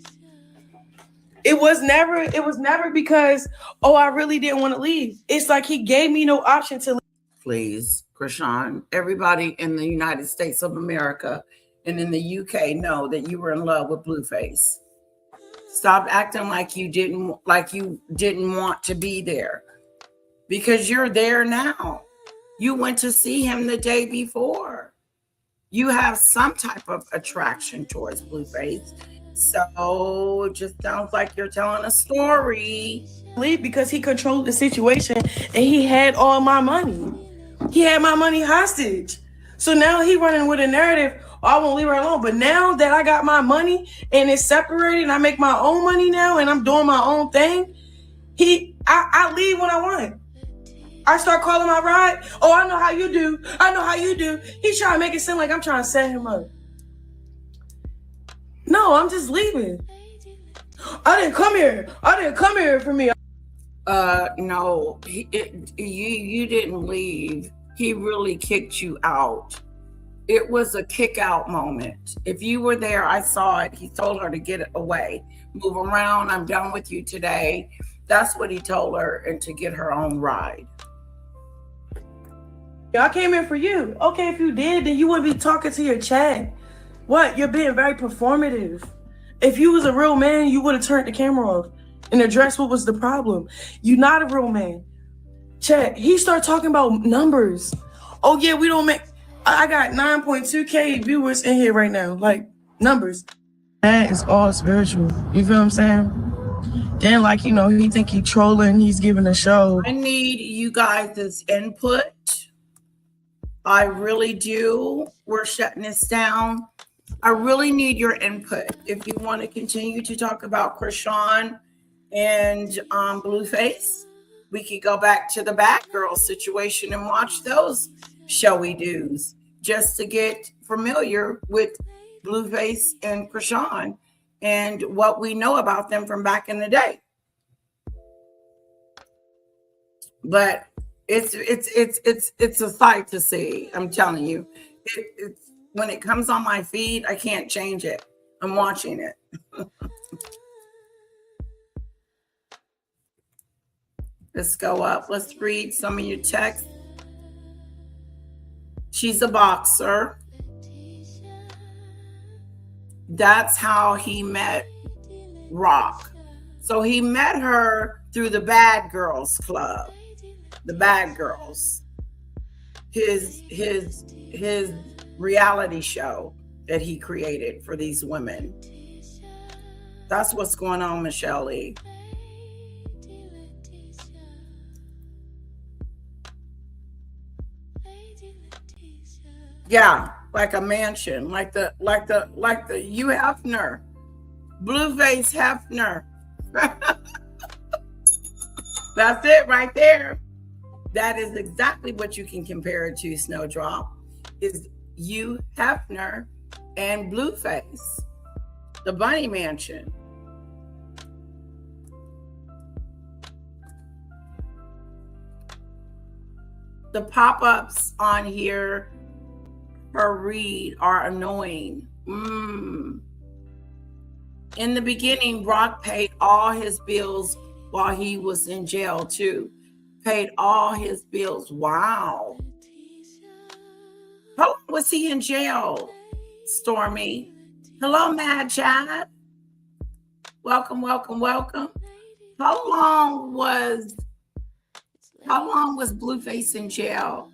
It was never because, oh, I really didn't want to leave. It's like he gave me no option to leave. Please, Chrisean, everybody in the United States of America and in the UK know that you were in love with Bueface. Stop acting like you didn't want to be there, because you're there now. You went to see him the day before. You have some type of attraction towards Bueface. So it just sounds like you're telling a story. Leave because he controlled the situation and he had all my money. He had my money hostage. So now he running with a narrative, oh, I won't leave her alone. But now that I got my money and it's separated and I make my own money now and I'm doing my own thing, I leave when I want. I start calling my ride. Oh, I know how you do. I know how you do. He's trying to make it seem like I'm trying to set him up. No, I'm just leaving. I didn't come here for me. No, you didn't leave. He really kicked you out. It was a kick out moment. If you were there, I saw it. He told her to get away, move around. I'm done with you today. That's what he told her, and to get her own ride. I came here for you. Okay, if you did, then you wouldn't be talking to your chat. What? You're being very performative. If you was a real man, you would have turned the camera off and addressed what was the problem. You're not a real man. Chat, he started talking about numbers. Oh yeah, we don't make, I got 9.2K viewers in here right now. Like, numbers. That is all spiritual. You feel what I'm saying? Then, like, you know, he think he trolling, he's giving a show. I need you guys' input. I really do. We're shutting this down. I really need your input. If you want to continue to talk about Chrisean and Bueface, we could go back to the Bad Girl situation and watch those showy do's just to get familiar with Bueface and Chrisean and what we know about them from back in the day. But it's a sight to see. I'm telling you, it's when it comes on my feed, I can't change it. I'm watching it. Let's go up. Let's read some of your texts. She's a boxer. That's how he met Rock. So he met her through the Bad Girls Club. The Bad Girls. His reality show that he created for these women. That's what's going on, Michelle Lee. Yeah, like a mansion, like the Hugh Hefner, Bueface Hefner. That's it right there. That is exactly what you can compare it to, Snowdrop. Is Hugh Hefner and Bueface, the Bunny Mansion. The pop-ups on here, her read, are annoying. In the beginning, Rock paid all his bills while he was in jail too. Paid all his bills. Wow. How long was he in jail, Stormy? Hello, Mad Chad. Welcome, welcome, welcome. How long was Bueface in jail?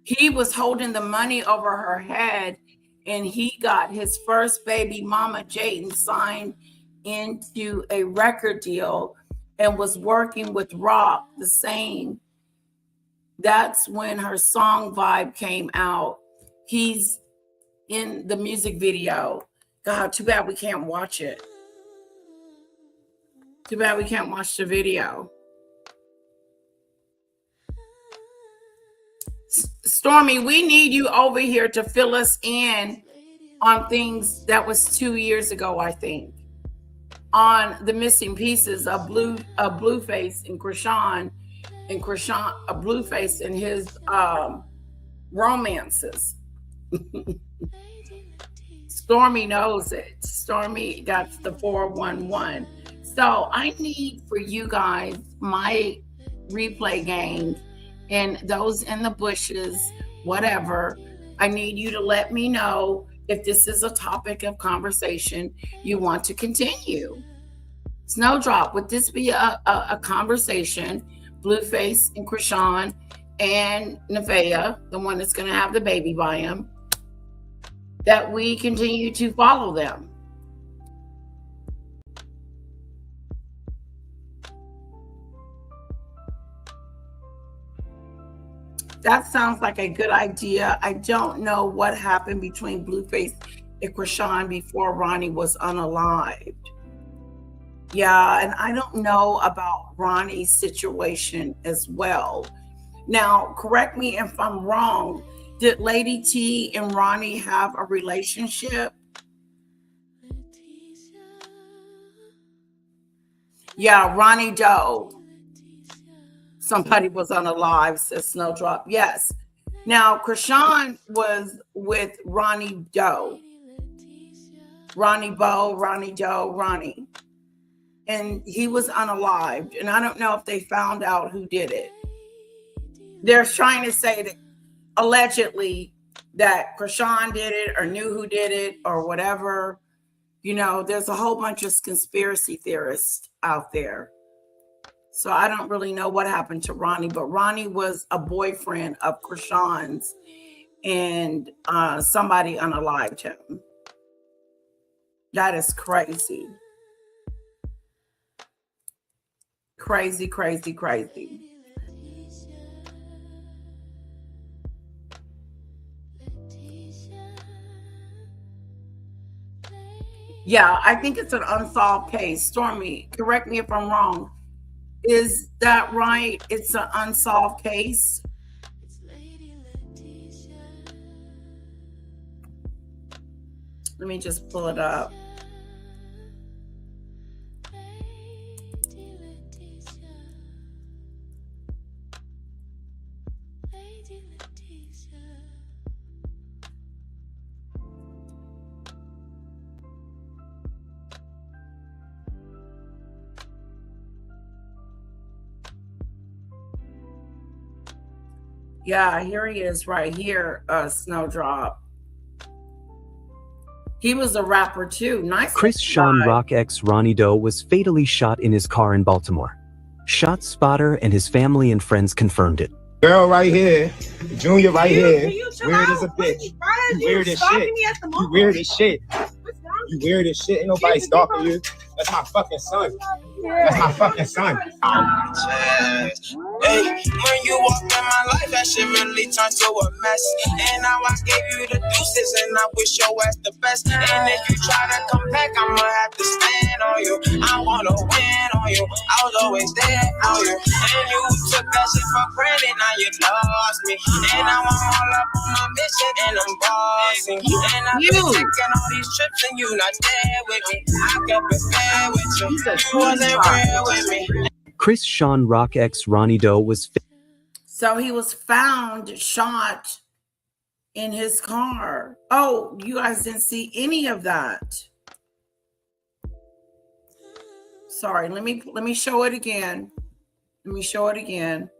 He was holding the money over her head, and he got his first baby mama, Jayden, signed into a record deal and was working with Rock the same. That's when her song Vibe came out. He's in the music video. God, too bad we can't watch it. Too bad we can't watch the video. Stormy, we need you over here to fill us in on things that was 2 years ago, I think, on the missing pieces of Blueface and Chrisean, Blueface and his romances. Stormy knows it. Stormy got the 411. So I need for you guys, my replay gang, and those in the bushes, whatever, I need you to let me know if this is a topic of conversation you want to continue. Snowdrop, would this be a conversation? Blueface and Chrisean and Nevaeh, the one that's going to have the baby by him, that we continue to follow them. That sounds like a good idea. I don't know what happened between Blueface and Chrisean before Ronnie was unalived. Yeah, and I don't know about Ronnie's situation as well. Now, correct me if I'm wrong. Did Lady T and Ronnie have a relationship? Yeah, Ronnie Doe. Somebody was unalive, says Snowdrop. Yes. Now, Chrisean was with Ronnie Doe. Ronnie Doe, Ronnie. And he was unalived. And I don't know if they found out who did it. They're trying to say that allegedly that Chrisean did it or knew who did it or whatever. You know, there's a whole bunch of conspiracy theorists out there. So I don't really know what happened to Ronnie, but Ronnie was a boyfriend of Chrisean's, and somebody unalived him. That is crazy. Crazy, crazy, crazy. Yeah, I think it's an unsolved case. Stormy, correct me if I'm wrong. Is that right? It's an unsolved case? Let me just pull it up. Yeah, here he is right here, Snowdrop. He was a rapper too. Nice. Chrisean Rock ex Ronnie Doe was fatally shot in his car in Baltimore. Shot spotter and his family and friends confirmed it. Girl right here, Junior right here, weird as a bitch. You weird as shit. You weird as shit. You weird as shit. Ain't nobody stalking you. That's my fucking son. That's my fucking son. Hey, when you walk in my life, that shit really turned to a mess. And now I gave you the deuces, and I wish your ass the best. And if you try to come back, I'ma have to stand on you. I wanna win on you. I was always there for you. And you took that shit for granted, now you lost me. And now I'm all up on my mission, and I'm bossing. And I've been taking all these trips, and you not there with me. I kept it fair with you. You wasn't real with me. Chrisean Rock ex Ronnie Doe was. So he was found shot in his car. Oh, you guys didn't see any of that. Sorry, let me show it again. Let me show it again.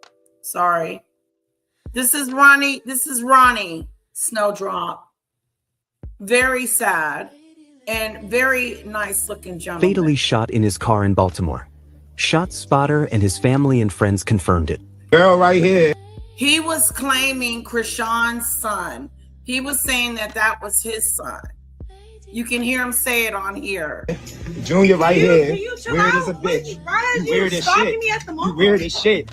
Sorry. This is Ronnie. This is Ronnie Snowdrop. Very sad and very nice looking gentleman. Fatally shot in his car in Baltimore. Shot spotter and his family and friends confirmed it. Girl right here. He was claiming Chrisean's son. He was saying that that was his son. You can hear him say it on here. Junior right here. You Weird as a bitch. You weird as shit. You weird as shit.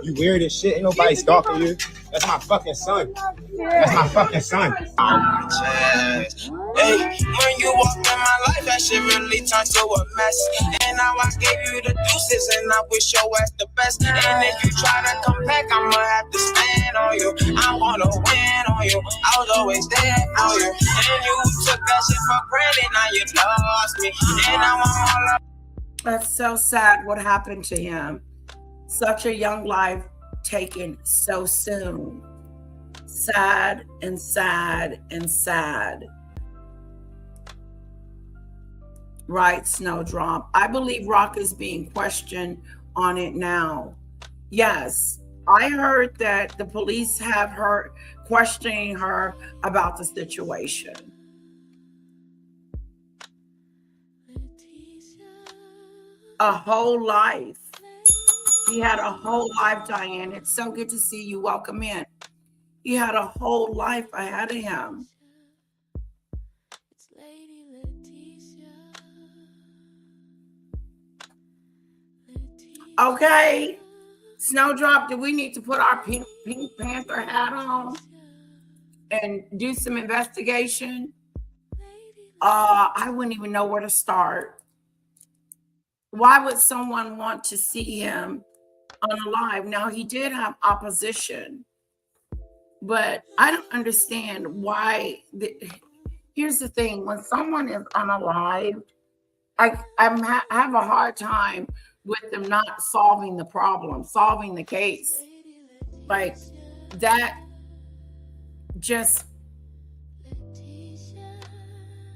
You weird as shit. Ain't nobody stalking you. That's my fucking son. That's my fucking son. Hey, when you walk in my life, that shit really turned to a mess. And now I gave you the deuces, and I wish your ass the best. And if you try to come back, I'ma have to stand on you. I wanna win on you. I was always there for you. And you took that shit for granted, now you lost me. And now I'm all up. That's so sad what happened to him. Such a young life taken so soon. Sad and sad and sad. Right, Snowdrop. I believe Rock is being questioned on it now. Yes, I heard that the police have her questioning her about the situation. A whole life. He had a whole life, Diane. It's so good to see you. Welcome in. He had a whole life ahead of him. Okay, Snowdrop, do we need to put our Pink Panther hat on and do some investigation? I wouldn't even know where to start. Why would someone want to see him unalive? Now, he did have opposition, but I don't understand why. Here's the thing. When someone is unalive, I have a hard time with them not solving the problem, solving the case. Like, that just,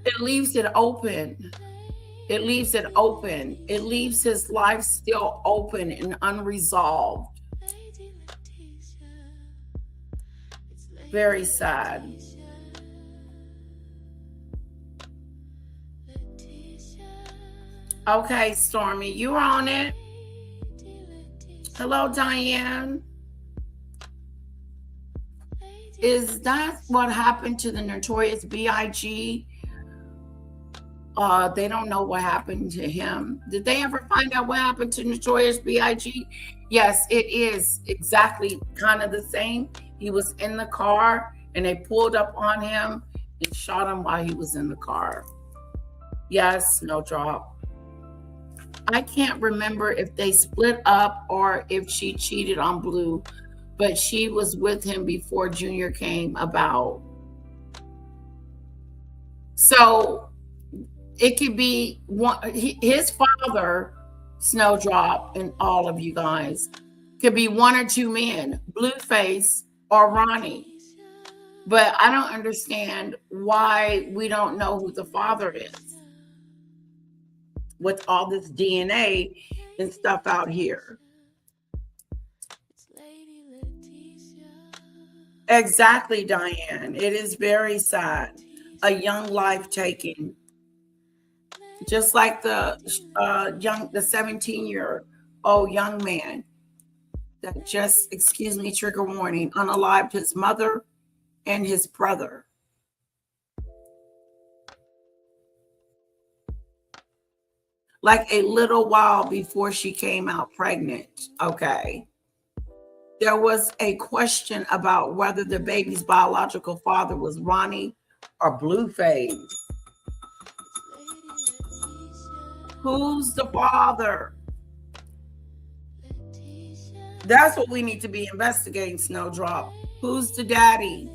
it leaves it open. It leaves it open. It leaves his life still open and unresolved. Very sad. Okay, Stormy, you on it? Hello, Diane. Is that what happened to the Notorious B.I.G.? They don't know what happened to him. Did they ever find out what happened to Notorious B.I.G.? Yes, it is exactly kind of the same. He was in the car and they pulled up on him and shot him while he was in the car. Yes, Snowdrop. I can't remember if they split up or if she cheated on Blue, but she was with him before Junior came about. So it could be his father, Snowdrop, and all of you guys, could be one or two men, Blueface or Ronnie. But I don't understand why we don't know who the father is with all this DNA and stuff out here. Exactly, Diane. It is very sad. A young life taken. Just like the 17-year-old young man that just, excuse me, trigger warning, unalived his mother and his brother. Like a little while before she came out pregnant, okay? There was a question about whether the baby's biological father was Ronnie or Blueface. Who's the father? That's what we need to be investigating, Snowdrop. Who's the daddy?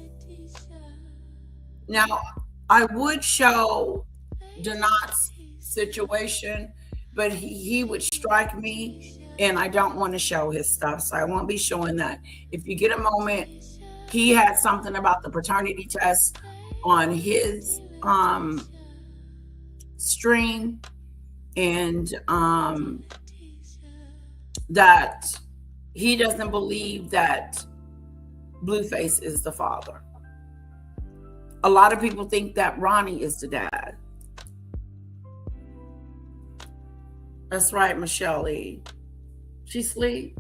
Now, I would show Donat's situation, but he would strike me, and I don't want to show his stuff, so I won't be showing that. If you get a moment, he had something about the paternity test on his stream, and that he doesn't believe that Blueface is the father. A lot of people think that Ronnie is the dad. That's right, Michelle E. She sleep.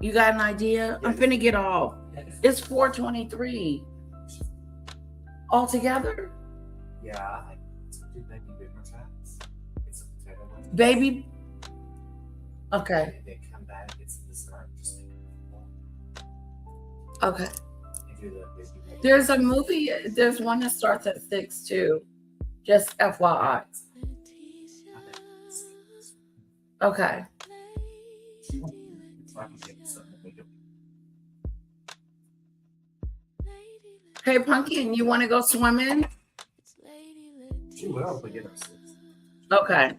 You got an idea? I'm finna get off. It's 4:23 altogether. Yeah. Baby. Okay. They come back. It's the start. Okay. There's a movie. There's one that starts at 6 too. Just FYI. Okay. Hey, Pumpkin, you want to go swimming? She will, but get her. Okay.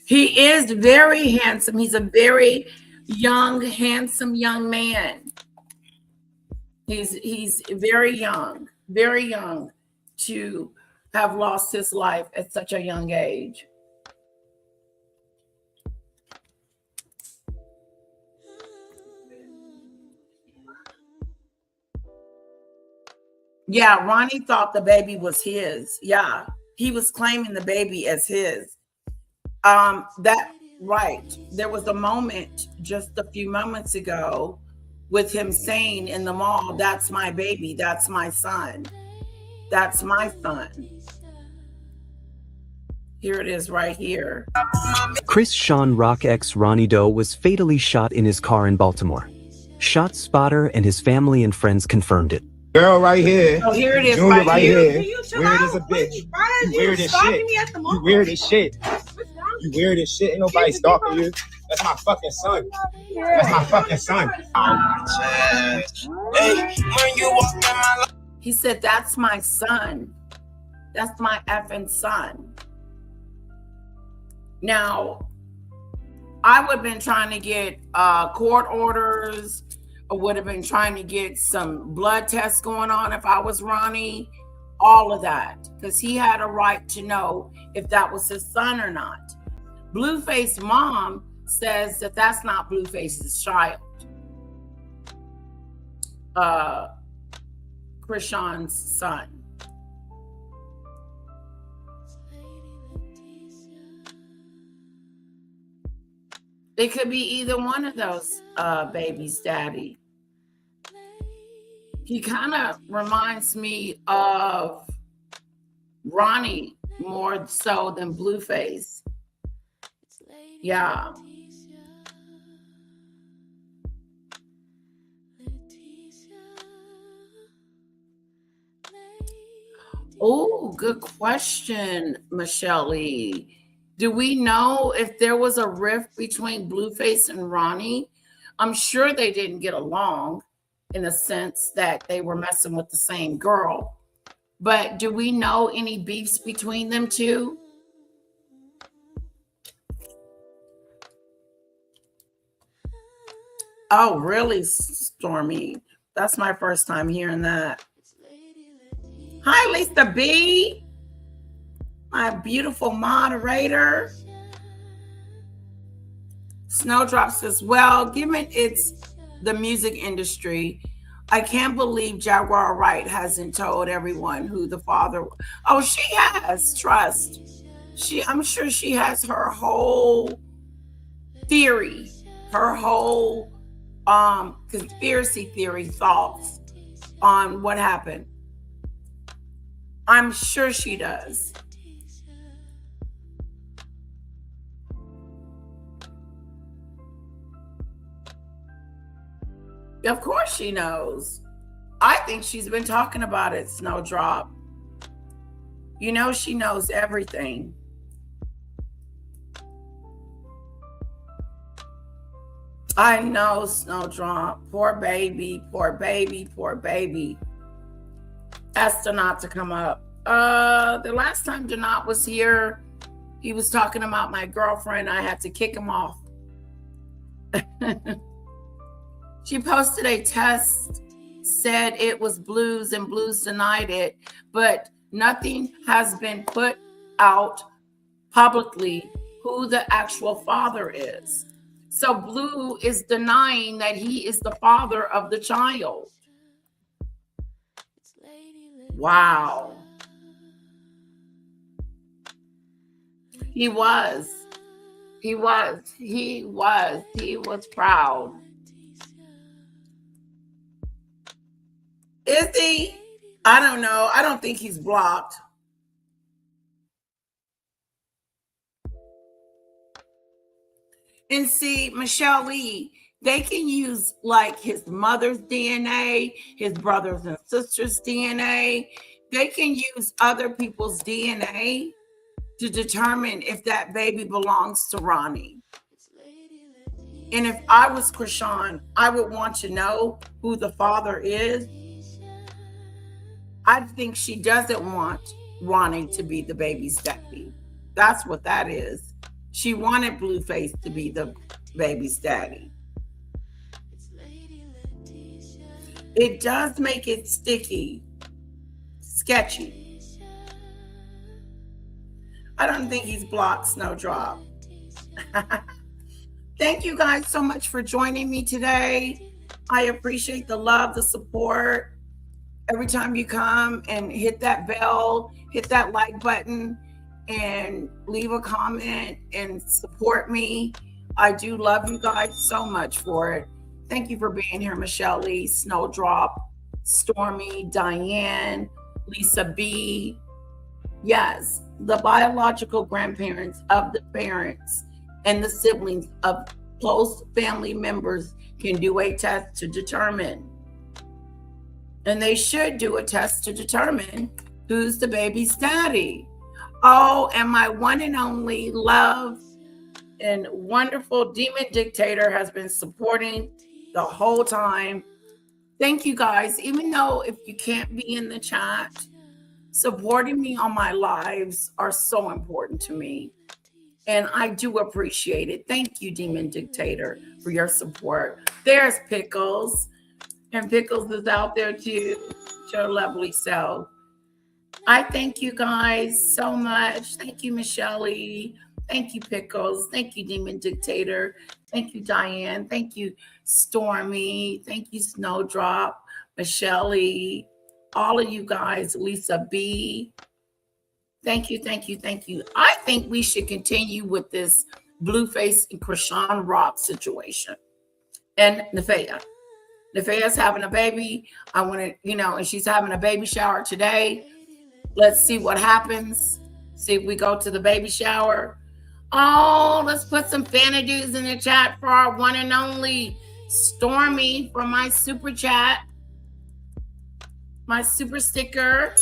He is very handsome. He's a very young, handsome young man. He's very young to have lost his life at such a young age. Yeah, Ronnie thought the baby was his. Yeah, he was claiming the baby as his. That right. There was a moment just a few moments ago with him saying in the mall, "That's my baby. That's my son. That's my son." Here it is right here. Chrisean Rock ex Ronnie Doe was fatally shot in his car in Baltimore. Shot spotter and his family and friends confirmed it. Girl right here. Oh, here it is. Junior right here. Weird as a bitch. You weird as shit. You weird as shit. You weird as shit. Ain't nobody stalking you. That's my fucking son. That's my fucking son. He said, "That's my son. That's my effing son." Now, I would have been trying to get court orders. I would have been trying to get some blood tests going on if I was Ronnie. All of that. Because he had a right to know if that was his son or not. Bueface's mom says that that's not Bueface's child. Chrisean's son. It could be either one of those babies' daddy. He kind of reminds me of Ronnie more so than Bueface. Yeah. Oh, good question, Michelle Lee. Do we know if there was a rift between Bueface and Ronnie? I'm sure they didn't get along in the sense that they were messing with the same girl. But do we know any beefs between them two? Oh, really, Stormy? That's my first time hearing that. Hi, Lisa B. My beautiful moderator. Snowdrop says, well, given it's the music industry, I can't believe Jaguar Wright hasn't told everyone who the father was. Oh, she has, trust. I'm sure she has her whole theory, her whole conspiracy theory thoughts on what happened. I'm sure she does. Of course she knows. I think she's been talking about it, Snowdrop. You know she knows everything. I know, Snowdrop. Poor baby, poor baby, poor baby. Asked Donat to come up. The last time Donat was here, he was talking about my girlfriend. I had to kick him off. She posted a test, said it was Blues, and Blues denied it, but nothing has been put out publicly who the actual father is. So Blue is denying that he is the father of the child. Wow. He was. He was proud. Is he? I don't know. I don't think he's blocked. And see, Michelle Lee, they can use like his mother's DNA, his brothers and sisters' DNA. They can use other people's DNA to determine if that baby belongs to Ronnie. And if I was Chrisean, I would want to know who the father is. I think she doesn't want Ronnie to be the baby's daddy. That's what that is. She wanted Bueface to be the baby's daddy. It does make it sticky, sketchy. I don't think he's blocked Snowdrop. Thank you guys so much for joining me today. I appreciate the love, the support. Every time you come and hit that bell, hit that like button, and leave a comment and support me. I do love you guys so much for it. Thank you for being here, Michelle Lee, Snowdrop, Stormy, Diane, Lisa B. Yes, the biological grandparents of the parents and the siblings of close family members can do a test to determine. And they should do a test to determine who's the baby's daddy. Oh, and my one and only love and wonderful Demon Dictator has been supporting the whole time. Thank you guys. Even though if you can't be in the chat, supporting me on my lives are so important to me. And I do appreciate it. Thank you, Demon Dictator, for your support. There's Pickles. And Pickles is out there too. Your lovely self. I thank you guys so much. Thank you, Michelle Lee. Thank you, Pickles. Thank you, Demon Dictator. Thank you, Diane. Thank you, Stormy. Thank you, Snowdrop, Michelle Lee. All of you guys, Lisa B. Thank you, thank you, thank you. I think we should continue with this Bueface and Chrisean Rock situation. And Nefaeh. Nefaeh's having a baby. I want to, and she's having a baby shower today. Let's see what happens. See if we go to the baby shower. Oh, let's put some Fanadoos in the chat for our one and only Stormy for my super chat. My super sticker.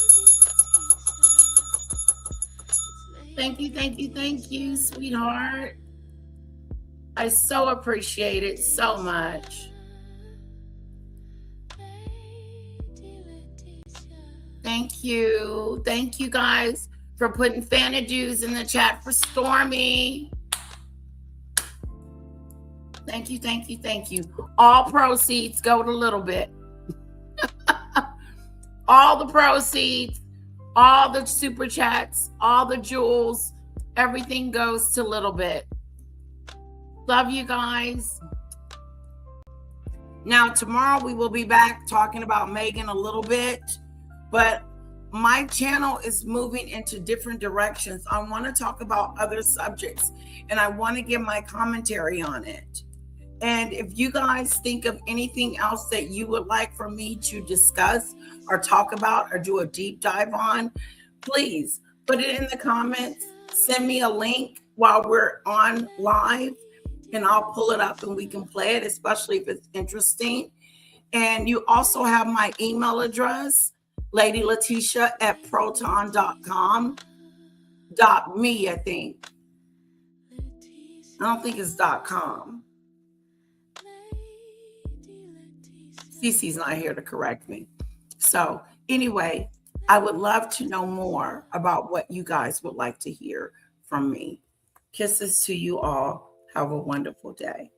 Thank you, thank you, thank you, sweetheart. I so appreciate it so much. Thank you. Thank you guys for putting Fanadoos in the chat for Stormy. Thank you, thank you, thank you. All proceeds go to Little Bit. All the proceeds, all the super chats, all the jewels, everything goes to Little Bit. Love you guys. Now, tomorrow we will be back talking about Megan a little bit, but my channel is moving into different directions. I want to talk about other subjects and I want to give my commentary on it. And if you guys think of anything else that you would like for me to discuss or talk about or do a deep dive on, please put it in the comments. Send me a link while we're on live and I'll pull it up and we can play it, especially if it's interesting. And you also have my email address, LadyLetitia@proton.com. .me, I think. I don't think it's .com. Cece's not here to correct me. So anyway, I would love to know more about what you guys would like to hear from me. Kisses to you all. Have a wonderful day.